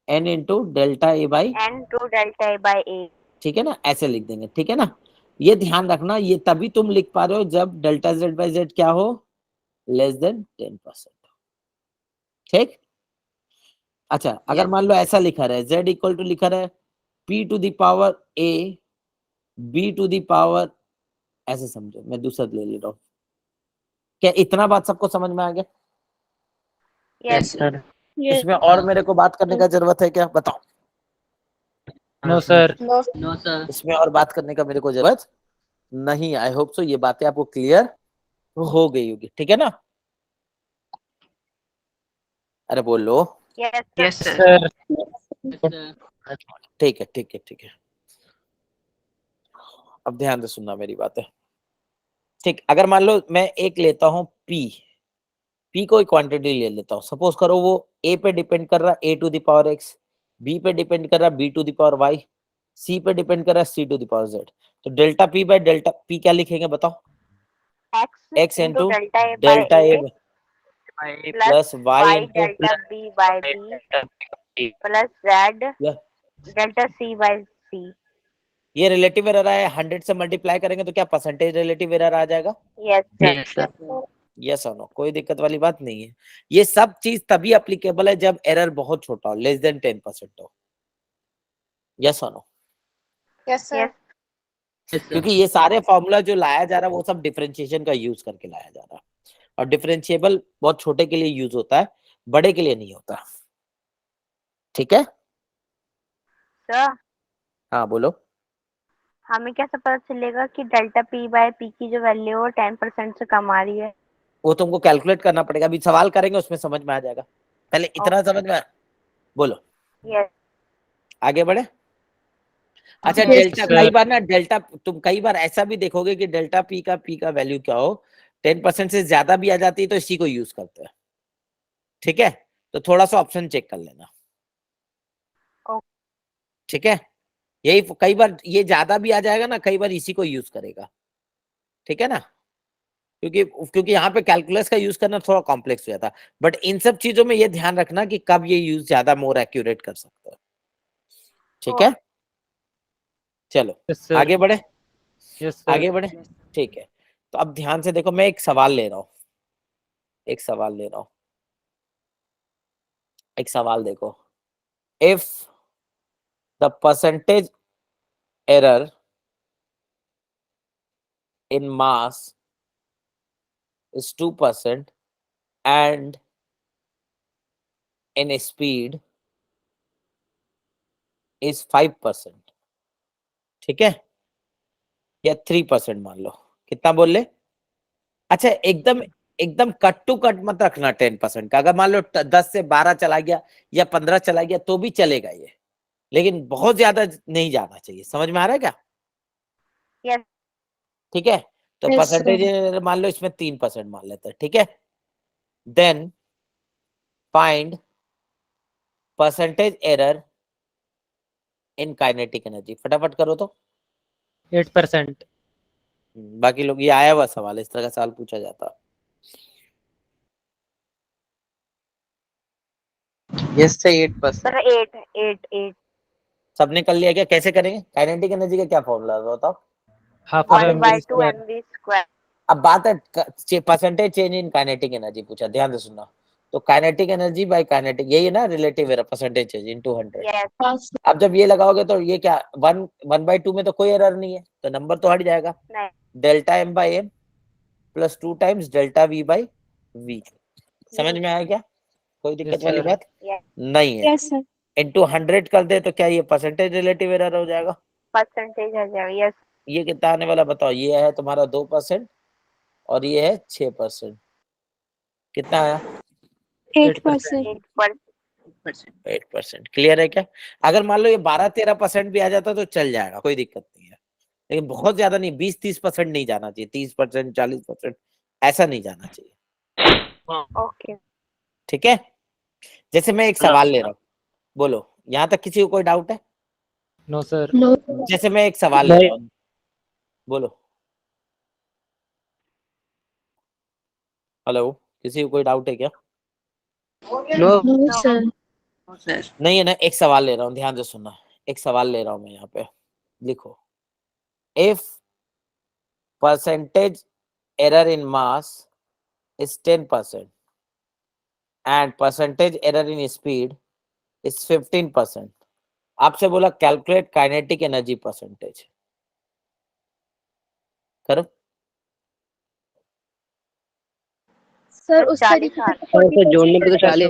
n into delta a by, N to delta A by A. ठीक है ना, ऐसे लिख देंगे। ठीक है ना, ये ध्यान रखना, ये तभी तुम लिख पा रहे हो जब डेल्टा z बाई z क्या हो, लेस देन 10%। ठीक, अच्छा, अगर मान लो ऐसा लिखा रहा है z इक्वल टू लिखा रहा है p to the power a b to the power, ऐसे समझो, मैं दूसरा ले ले रहा हूँ। क्या इतना बात सबको समझ में आ गया? Yes. Yes, sir. इसमें और मेरे को बात करने का जरूरत है क्या, बताओ? No, sir. No No, sir. इसमें और बात करने का मेरे को जरूरत नहीं। आई होप सो ये बातें आपको क्लियर हो गई होगी, ठीक है ना? अरे बोलो। Yes. Yes, sir. Yes, sir. ठीक है ठीक है ठीक है, अब ध्यान से सुनना मेरी बातें। ठीक, अगर मान लो मैं एक लेता हूँ p को एक क्वांटिटी ले लेता हूँ, सपोज करो वो a पे डिपेंड कर रहा है a to the power x, b पे डिपेंड कर रहा है b to the power y, c पे डिपेंड कर रहा है c to the power z। तो delta p by delta p क्या लिखेंगे बताओ? x into into delta A by delta A a plus plus y Y into delta B by B plus Z delta C by C. ये relative error है, 100 से multiply करेंगे तो क्या percentage relative error आ जाएगा? Yes. Yes, sir. यस और no, कोई दिक्कत वाली बात नहीं है। ये सब चीज तभी एप्लीकेबल है जब एरर बहुत छोटा हो, लेस देन 10% हो। यस और no? Yes sir. Yes. Yes, sir. क्योंकि ये सारे फॉर्मूला जो लाया जा रहा है वो सब डिफरेंशिएशन का यूज करके लाया जा रहा है, और डिफरेंशिएबल बहुत छोटे के लिए यूज होता है, बड़े के लिए नहीं होता। ठीक है, Sir, हाँ बोलो। हमें कैसे पता चलेगा कि डेल्टा P by P की जो वैल्यू है 10% से कम आ रही है? वो तुमको कैलकुलेट करना पड़ेगा, अभी सवाल करेंगे उसमें समझ में आ जाएगा, पहले इतना समझ में बोलो, Yes. आगे बढ़े। अच्छा, Yes, डेल्टा sir. कई बार ना, डेल्टा तुम कई बार ऐसा भी देखोगे कि डेल्टा पी का वैल्यू क्या हो, 10% से ज्यादा भी आ जाती है तो इसी को यूज करते हैं। ठीक है, तो थोड़ा सा ऑप्शन चेक कर लेना। Okay. ठीक है, यही कई बार ये ज्यादा भी आ जाएगा ना, कई बार इसी को यूज करेगा। ठीक है ना, क्योंकि यहाँ पे कैलकुलस का यूज करना थोड़ा कॉम्प्लेक्स हो जाता, बट इन सब चीजों में ये ध्यान रखना कि कब ये यूज ज्यादा मोर एक्यूरेट कर सकते हो। ठीक है, चलो Yes, sir. आगे बढ़े, Yes, sir. आगे बढ़े। ठीक है, तो अब ध्यान से देखो, मैं एक सवाल ले रहा हूँ, एक सवाल ले रहा हूँ, एक सवाल देखो। If the percentage error in mass is 2% and in speed is 5%, ठीक है, या 3% मान लो, कितना बोल ले? अच्छा, एकदम एकदम कट टू कट मत रखना 10% का। अगर मान लो 10 से 12 चला गया या 15 चला गया तो भी चलेगा ये, लेकिन बहुत ज्यादा नहीं जाना चाहिए। समझ में आ रहा है क्या? Yes. ठीक है, तो Yes, परसेंटेज मान लो इसमें 3% मान लेते हैं, ठीक है। Then find percentage error in kinetic energy, फटाफट करो तो। 8%. बाकी लोग, ये आया हुआ सवाल, इस तरह का सवाल पूछा जाता। Yes sir 8%। Sir, 8. सबने कर लिया क्या? कैसे करेंगे? काइनेटिक एनर्जी का क्या फॉर्मूला है बताओ? Half of 1 mv by 2 square. mv square. अब बात है percentage change in kinetic energy पूछा, ध्यान से सुनना। तो काइनेटिक एनर्जी बाय काइनेटिक, यही है ना relative error, percentage change in 200। Yes. अब जब ये लगाओगे तो ये क्या, 1/2 में तो कोई एरर नहीं है, तो नंबर तो हट जाएगा। नहीं. Delta M by M plus 2 times delta V by V. समझ में आया क्या? कोई दिक्कत Yes, वाली sir. बात Yes. नहीं है। Yes sir. इनटू 100 कर दे तो क्या ये परसेंटेज रिलेटिव एरर हो जाएगा? Percentage आ जाएगा। Yes. ये कितना आने वाला बताओ? ये है तुम्हारा 2% और ये है 6%। कितना आया? 8%। 8%. 8%। क्लियर है क्या? अगर मान लो ये 12-13% भी आ जाता तो चल जाएगा, कोई दिक्कत नहीं है, लेकिन बहुत ज्यादा नहीं, 20-30% नहीं जाना चाहिए, 30%, 40% ऐसा नहीं जाना चाहिए। Okay. ठीक है, जैसे मैं एक सवाल ले रहा हूँ, बोलो यहाँ तक किसी को कोई डाउट है? No, sir. No. जैसे मैं एक सवाल ले रहा हूँ, बोलो हेलो, किसी को कोई डाउट है क्या? No No, sir. नहीं है ना? एक सवाल ले रहा हूँ, ध्यान से सुनना, एक सवाल ले रहा हूँ मैं, यहाँ पे लिखो, if percentage error in mass is 10% and percentage error in speed is 15%, आपसे बोला कैलकुलेट काइनेटिक एनर्जी परसेंटेज, करो। सर उसका 40 आ रहा है। सर जोड़ने पे तो 40।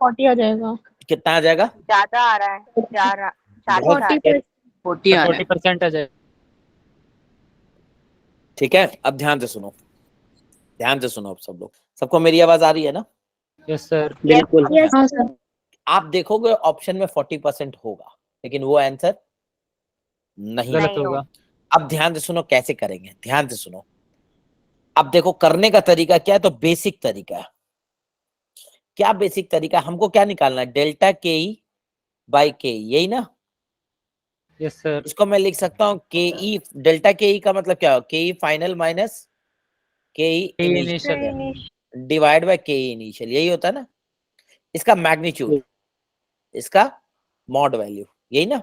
40 आ जाएगा। कितना आ जाएगा? ज्यादा आ रहा है। 40 आ रहा है। 40 आ रहा है। 40% आ जाए. ठीक है, अब ध्यान से सुनो, ध्यान से सुनो अब सब लोग, सबको मेरी आवाज आ रही है ना? Yes, sir. बिल्कुल। हाँ सर। आप देखोगे ऑप्शन में 40% होगा, लेकिन वो आंसर नहीं है। गलत नहीं होगा. अब ध्यान से सुनो कैसे करेंगे, ध्यान से सुनो। अब देखो करने का तरीका क्या है, तो बेसिक तरीका है। क्या बेसिक तरीका? हमको क्या निकालना है? डेल्टा के ई बाई के, यही ना? Yes, sir. इसको मैं लिख सकता हूँ के ई, डेल्टा के ई का मतलब क्या हो? के ई फाइनल माइनस के ई Initial. इनिशियल डिवाइड बाय के ई इनिशियल, यही होता है ना? इसका मैग्नीट्यूड, इसका मॉड वैल्यू, यही ना?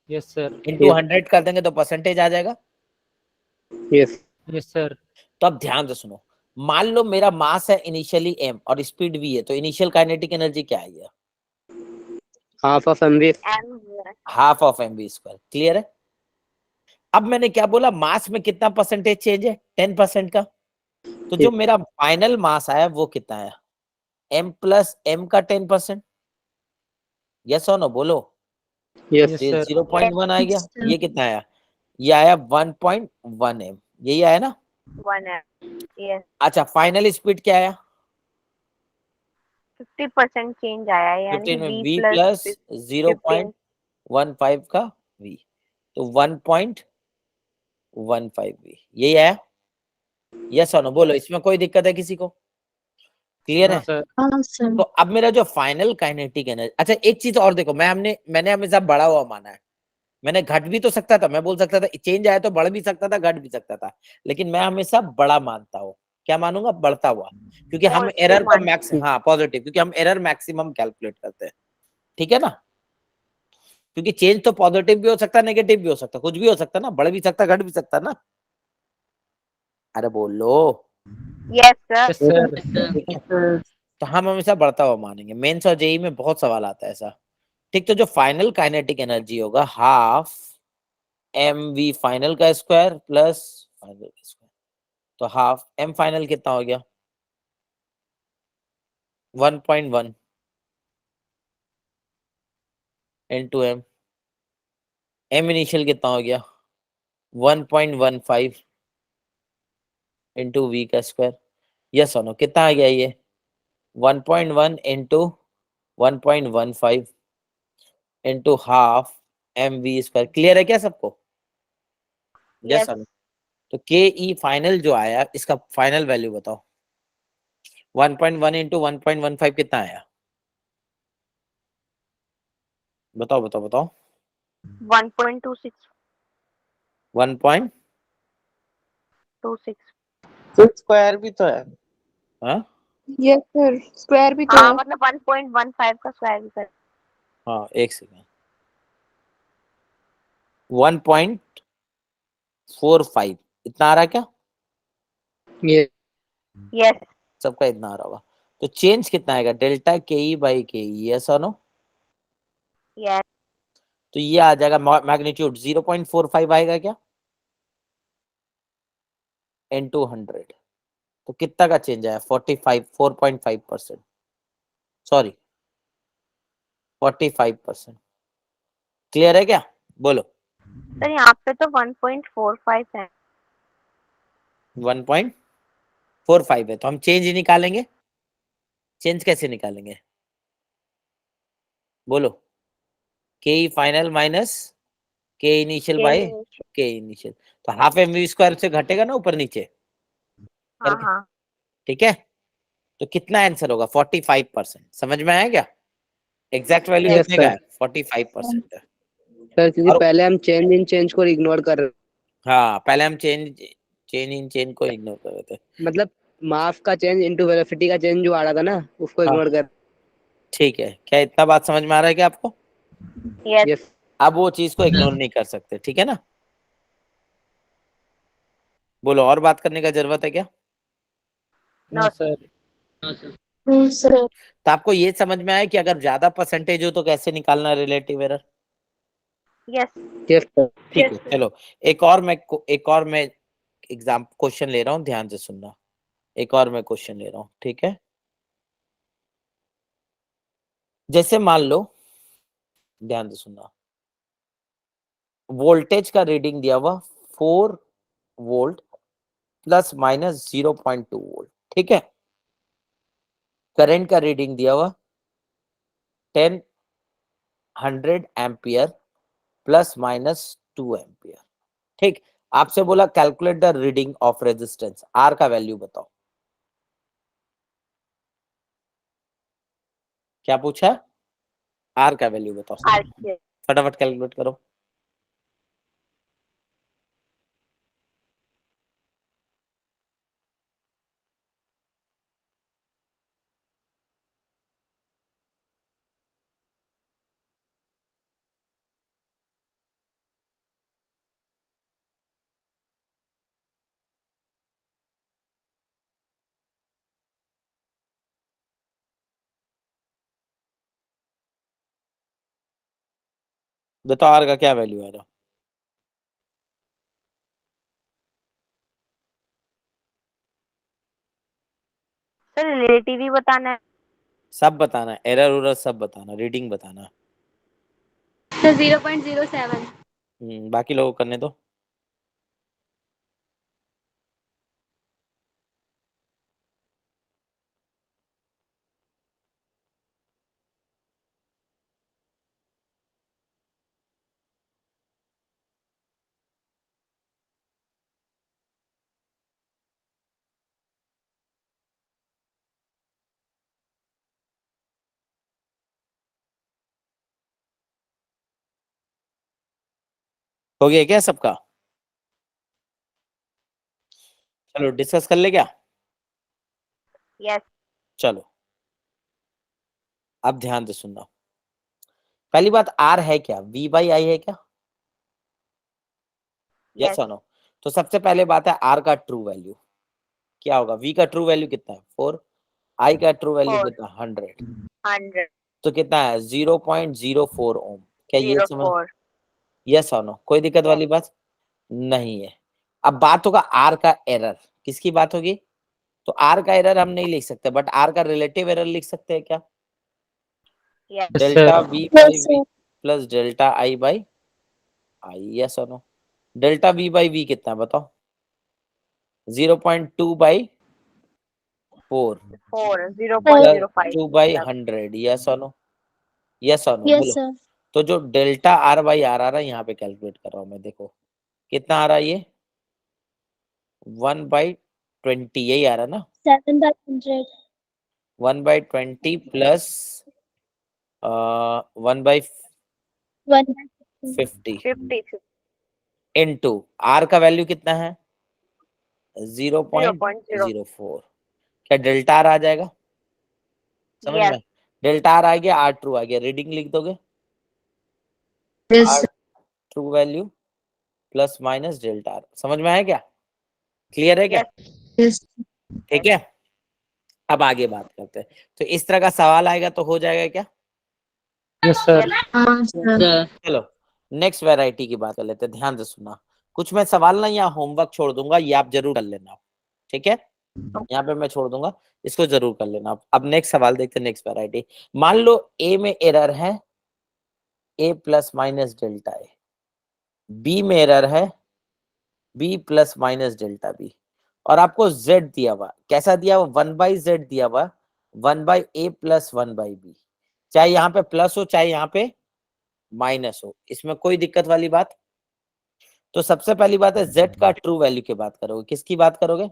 Yes, sir. इनटू 100 कर देंगे तो परसेंटेज आ जाएगा। Yes Yes, sir. तो अब ध्यान से सुनो, मान लो मेरा मास है इनिशियली m और स्पीड v है, तो इनिशियल काइनेटिक एनर्जी क्या आई है? Half of MV. Half of M V square. Clear है? अब मैंने क्या बोला, मास में कितना परसेंटेज चेंज है? 10% का। तो जो मेरा फाइनल मास आया वो कितना है? m प्लस m का 10%। यस और नो बोलो? यस Yes, ये sir. 0.1 आ गया। Yes, sir. ये कितना आया? ये आया 1.1 m, यही आया ना? 1 है। Yes. अच्छा, फाइनल स्पीड क्या आया? 50% चेंज आया है, यानी 15 में v v प्लस प्लस 0.15 का v, तो 1.15 v, यही आया? यस और नो बोलो, इसमें कोई दिक्कत है किसी को? क्लियर No, है? sir. हाँ सर। तो अब मेरा जो फाइनल काइनेटिक एनर्जी, अच्छा एक चीज और देखो, मैंने हमेशा बढ़ा हुआ माना है, मैंने घट भी तो सकता था, मैं बोल सकता था चेंज आया तो बढ़ भी सकता था, घट भी सकता था, लेकिन मैं हमेशा बड़ा मानता हूँ। क्या मानूंगा? बढ़ता हुआ, क्योंकि हम Positive एरर का मान हाँ पॉजिटिव, क्योंकि हम एरर मैक्सिमम कैलकुलेट करते हैं। ठीक है ना? क्योंकि चेंज तो पॉजिटिव भी हो सकता है, नेगेटिव भी हो सकता है, कुछ भी हो सकता है ना, बढ़ भी सकता है, घट भी सकता है ना। अरे बोलो। Yes sir. Yes sir. ठीक है, तो हम हमेशा बढ़ता हुआ मानेंगे। मेंस और जेई में बहुत सवाल आता है ऐसा। ठीक, तो जो फाइनल काइनेटिक एनर्जी होगा हाफ एम वी फाइनल का स्क्वायर प्लस फाइनल का स्क्वायर, तो हाफ एम फाइनल कितना हो गया? 1.1 इंटू एम। एम इनिशियल कितना हो गया? 1.15 इंटू वी का स्क्वायर। यस और नो, कितना आ गया ये? 1.1 into 1.15 into half M V square. Clear है क्या सबको? यस यस और नो? तो के ई फाइनल जो आया, इसका फाइनल वैल्यू बताओ। 1.1 इंटू 1.15 कितना आया? बताओ बताओ बताओ। 1.26 1. 26। स्क्वायर भी तो है। हाँ यस सर, स्क्वायर भी तो हाँ है। मतलब 1.15 का स्क्वायर भी सर। हाँ, एक सेकेंड। 1.45 इतना आ रहा है क्या? ये यस सबका इतना आ रहा होगा। तो चेंज कितना आएगा? डेल्टा के ई बाई के ई। यस और नो? यस तो ये आ जाएगा मैग्नीट्यूड 0.45 आएगा क्या? इनटू 100। तो कितना का चेंज आया? 4.5%। सॉरी, 45%। क्लियर है क्या? बोलो। सर, यहाँ पे तो 1.45 है। 1.45 है, तो हम चेंज ही निकालेंगे। चेंज कैसे निकालेंगे? बोलो। के ई फाइनल माइनस के इनिशियल बाय के इनिशियल। तो हाफ एम वी स्क्वायर से घटेगा ना ऊपर नीचे हाँ करके। हाँ ठीक है, तो कितना आंसर होगा? 45%। समझ में आया क्या? एग्जैक्ट वैल्यू यस कितने का सर। है? 45% है। सर क्योंकि और पहले हम चेंज इन चेंज को इग्नोर कर रहे हाँ, पहले हम चेंज चेन इन चेन को इग्नोर कर रहे थे। मतलब मास का चेंज इनटू वेलोसिटी का चेंज जो आ रहा था ना उसको हाँ, इग्नोर कर। ठीक है, क्या इतना बात समझ में आ रहा है क्या आपको? यस यस अब वो चीज को इग्नोर नहीं कर सकते। ठीक है ना? बोलो, और बात करने का जरूरत है क्या? No no sir. सर। तो आपको ये समझ में आया कि अगर ज्यादा परसेंटेज हो तो कैसे निकालना relative error? Yes yes sir. ठीक है, चलो एक और मैं एग्जाम क्वेश्चन ले रहा हूँ, ध्यान से सुनना। एक और मैं क्वेश्चन ले रहा हूँ, ठीक है? जैसे मान लो, ध्यान से सुनना, वोल्टेज का रीडिंग दिया हुआ 4 वोल्ट प्लस माइनस 0.2 वोल्ट। ठीक है? करंट का रीडिंग दिया हुआ 10 100 एम्पियर प्लस माइनस 2 एम्पियर। ठीक, आपसे बोला calculate the reading of resistance, R का वैल्यू बताओ। क्या पूछा? आर का वैल्यू बताओ, आर फटाफट कैलकुलेट करो। बताओ आर का क्या वैल्यू आ रहा? सर, रिलेटिव ही बताना है। सब बताना, एरर उरर सब बताना, रीडिंग बताना। सर 0.07। बाकी लोगों को करने दो। हो गया क्या सबका? चलो डिस्कस कर ले क्या? यस चलो अब ध्यान से सुनना। पहली बात, आर है क्या? वी बाई आई है क्या? यस यस और नो? तो सबसे पहले बात है आर का ट्रू वैल्यू क्या होगा? वी का ट्रू वैल्यू कितना है? 4। आई का ट्रू वैल्यू 4 कितना? 100। 100 तो कितना है? 0.04 ओम। क्या ये समझ? 04 यस और नो? कोई दिक्कत वाली बात नहीं है। अब बात होगा आर का एरर। किसकी बात होगी? तो आर का एरर हम नहीं लिख सकते, बट आर का रिलेटिव एरर लिख सकते हैं क्या? Yes delta V by V plus delta I by I. Yes और no? Delta V by V कितना है बताओ? 0.2 बाई 4 4 प्लस 0.05 2 बाई 100। यस और नो? यस और नो? यस बोलो। सर। तो जो डेल्टा आर बाई आर आ रहा है यहाँ पे कैलकुलेट कर रहा हूँ मैं, देखो कितना आ रहा है ये? 1/20 यही आ रहा है ना? 7/100। 1/20 प्लस 1/50 50 इंटू आर का वैल्यू कितना है? 0.0 0.04। क्या डेल्टा आर आ जाएगा? समझ यस में? डेल्टा आर आ गया, आर ट्रू आ गया। रीडिंग लिख दोगे? Yes R true value plus minus delta R. समझ में आया क्या? क्लियर है क्या? यस ठीक है, अब आगे बात करते हैं। तो इस तरह का सवाल आएगा तो हो जाएगा क्या? Yes sir. हाँ सर। चलो नेक्स्ट वैरायटी की बात कर लेते हैं। ध्यान से सुनना, कुछ मैं सवाल ना यहाँ होमवर्क छोड़ दूंगा, ये आप जरूर कर लेना। ठीक है, यहाँ पे मैं छोड़ दूंगा, इसको जरूर कर लेना। अब नेक्स्ट सवाल देखते हैं, नेक्स्ट वैरायटी। मान लो ए में एरर है A plus minus delta A, B में एरर है B plus minus delta B, और आपको z दिया हुआ। कैसा दिया हुआ? 1/z दिया हुआ, 1/a प्लस 1/b। चाहे यहाँ पे प्लस हो चाहे यहाँ पे माइनस हो, इसमें कोई दिक्कत वाली बात। तो सबसे पहली बात है z का ट्रू वैल्यू की बात करोगे। किसकी बात करोगे?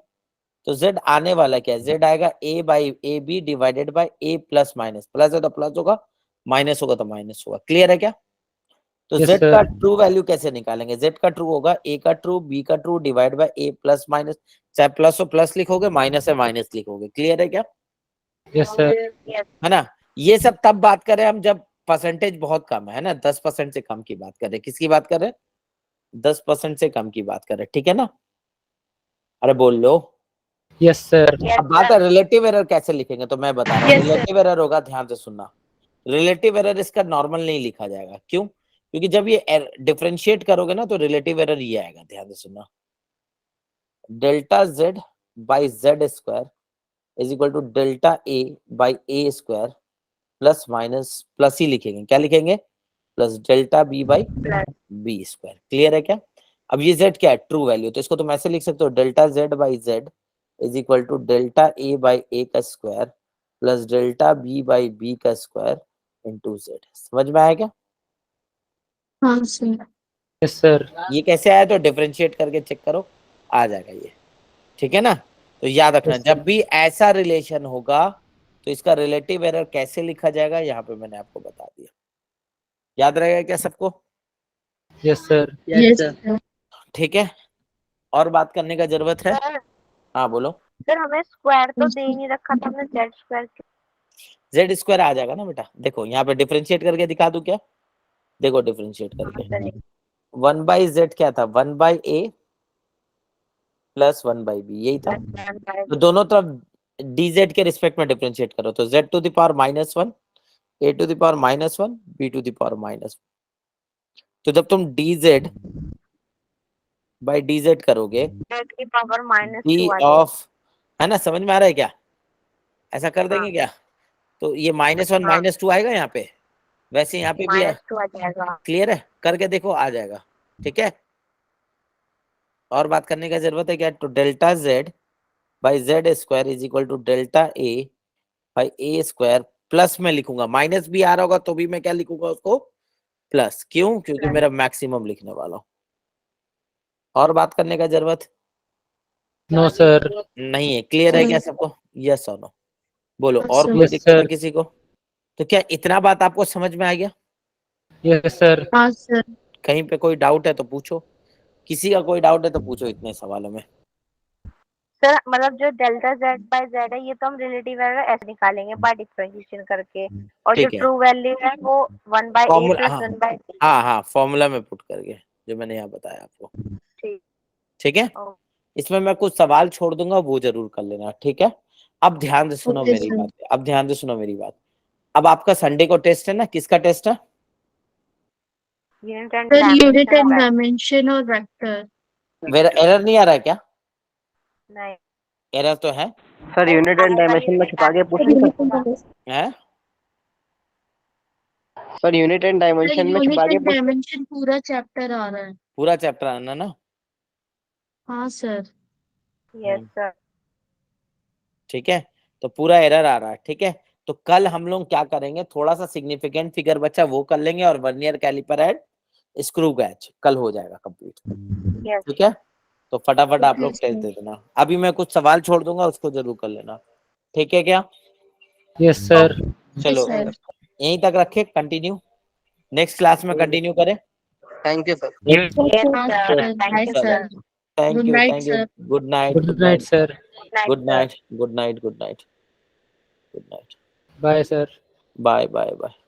तो z आने वाला क्या है? z आएगा a by A B divided by a plus minus. Plus है तो प्लस होगा, माइनस होगा तो माइनस होगा। क्लियर है क्या? तो Yes, z sir. का ट्रू वैल्यू कैसे निकालेंगे? z का ट्रू होगा a का ट्रू b का true divide by a plus minus. चाहे प्लस हो प्लस लिखोगे, माइनस है माइनस लिखोगे। क्लियर है क्या? Yes, sir. है ना? ये सब तब बात करें हम जब परसेंटेज बहुत कम है ना, 10% से कम की बात करें। किसकी बात करें? 10% से कम की बात करें। ठीक है ना? अरे बोल लो। Yes, sir. अब बात है रिलेटिव एरर कैसे लिखेंगे, तो मैं बता रहा हूँ। रिलेटिव एरर होगा, ध्यान से सुनना। रिलेटिव एरर इसका नॉर्मल नहीं लिखा जाएगा। क्यों? क्योंकि जब ये डिफरेंशिएट करोगे ना तो रिलेटिव एरर ये आएगा। ध्यान से सुनना, delta z by Z square is equal to delta A by A square plus minus, plus ही लिखेंगे। क्या लिखेंगे? Plus delta B by B square. Clear है क्या? अब ये z क्या है? True value. तो इसको तुम ऐसे लिख सकते हो, delta z by Z is equal to delta A by A का square plus delta B by B का स्क्वायर इंटू z। समझ में आया क्या? हाँ सर। Yes, sir. ये कैसे आया? तो डिफरेंशिएट करके चेक करो, आ जाएगा ये। ठीक है ना? तो याद रखना, Yes, sir. जब भी ऐसा रिलेशन होगा तो इसका रिलेटिव एरर कैसे लिखा जाएगा, यहाँ पे मैंने आपको बता दिया। याद रहेगा क्या सबको? Yes, sir. Yes sir. ठीक है, और बात करने का जरूरत है? सर हाँ बोलो। सर हमें स्क्वायर तो दे ही नहीं रखा था, हमने जेड स्क्वायर जेड स्क्वायर आ जाएगा ना बेटा। देखो यहाँ पे डिफरेंशिएट करके दिखा दूं क्या? देखो डिफरेंशिएट करके, 1/z क्या था? 1/a प्लस 1/b, यही था। तो दोनों तरफ dz के रिस्पेक्ट में डिफरेंशिएट करो, तो z to the power -1, a to the power -1, b to the power -1। तो जब तुम dz बाई dz करोगे, जेड की पावर b -2 आ ऑफ, है ना? समझ में आ रहा है क्या? ऐसा कर देंगे हाँ। क्या? तो ये -1 हाँ। -2 आएगा यहाँ पे, वैसे यहाँ पे भी -2 आ जाएगा। क्लियर है? करके देखो, आ जाएगा। ठीक है, और बात करने का जरूरत है क्या? तो delta z by Z square is equal to delta A by A square, plus में लिखूंगा, माइनस भी आ रहा होगा तो भी मैं क्या लिखूंगा उसको? प्लस। क्यों? क्योंकि मेरा मैक्सिमम लिखने वाला हूं। और बात करने का जरूरत No, sir. नहीं है। क्लियर है क्या सबको? यस और नो? बोलो, Yes, और sir. कोई Yes, दिक्कत है sir. किसी को? तो क्या इतना बात आपको समझ में आ गया? Yes, sir. हाँ सर। कहीं पे कोई डाउट है तो पूछो, किसी का कोई डाउट है तो पूछो इतने सवालों में। सर मतलब जो डेल्टा जेड बाय जेड है ये तो हम रिलेटिव एरर ऐसे निकालेंगे बाय डिफरेंशिएशन करके, और जो ठीक है। ट्रू वैल्यू है वो 1/a फॉर्मूला, प्लस 1/b। हाँ फॉर्मूला में पुट करके जो मैंने यहाँ बताया आपको। ठीक। ठीक है, ओके। इसमें मैं कुछ सवाल छोड़ दूंगा, वो जरूर कर लेना। ठीक है, अब ध्यान से सुनो ओके मेरी सर। बात, अब ध्यान से सुनो मेरी बात। अब आपका संडे को टेस्ट है ना, किसका टेस्ट है? Unit and sir unit and dimension. Dimension और वेक्टर। मेरा एरर नहीं आ रहा है क्या? नहीं एरर तो है। सर यूनिट एंड डायमेंशन में छुपा के पूछ नहीं सकते? है सर यूनिट एंड डायमेंशन में यूनिट छुपा के एंड डायमेंशन पूरा चैप्टर आ रहा है। पूरा चैप्टर आना ना। हाँ सर। Yes sir. ठीक है, तो पूरा एरर आ रहा है। ठीक है, तो कल हम लोग क्या करेंगे, थोड़ा सा सिग्निफिकेंट फिगर बच्चा वो कर लेंगे, और vernier caliper and screw gauge कल हो जाएगा कंप्लीट। यस ठीक है, तो फटाफट आप लोग Okay, टेस्ट sir. दे देना। अभी मैं कुछ सवाल छोड़ दूंगा, उसको जरूर कर लेना। ठीक है क्या? Yes sir. चलो सर। यहीं तक रखे, कंटिन्यू नेक्स्ट क्लास में कंटिन्यू करें। Thank you sir. यस हाँ sir. Sir. Thank bye you sir. Sir. Thank Good you, night, thank you. sir. Good night, good night sir. Good night, good night, good night, good night. Bye sir. Bye bye bye.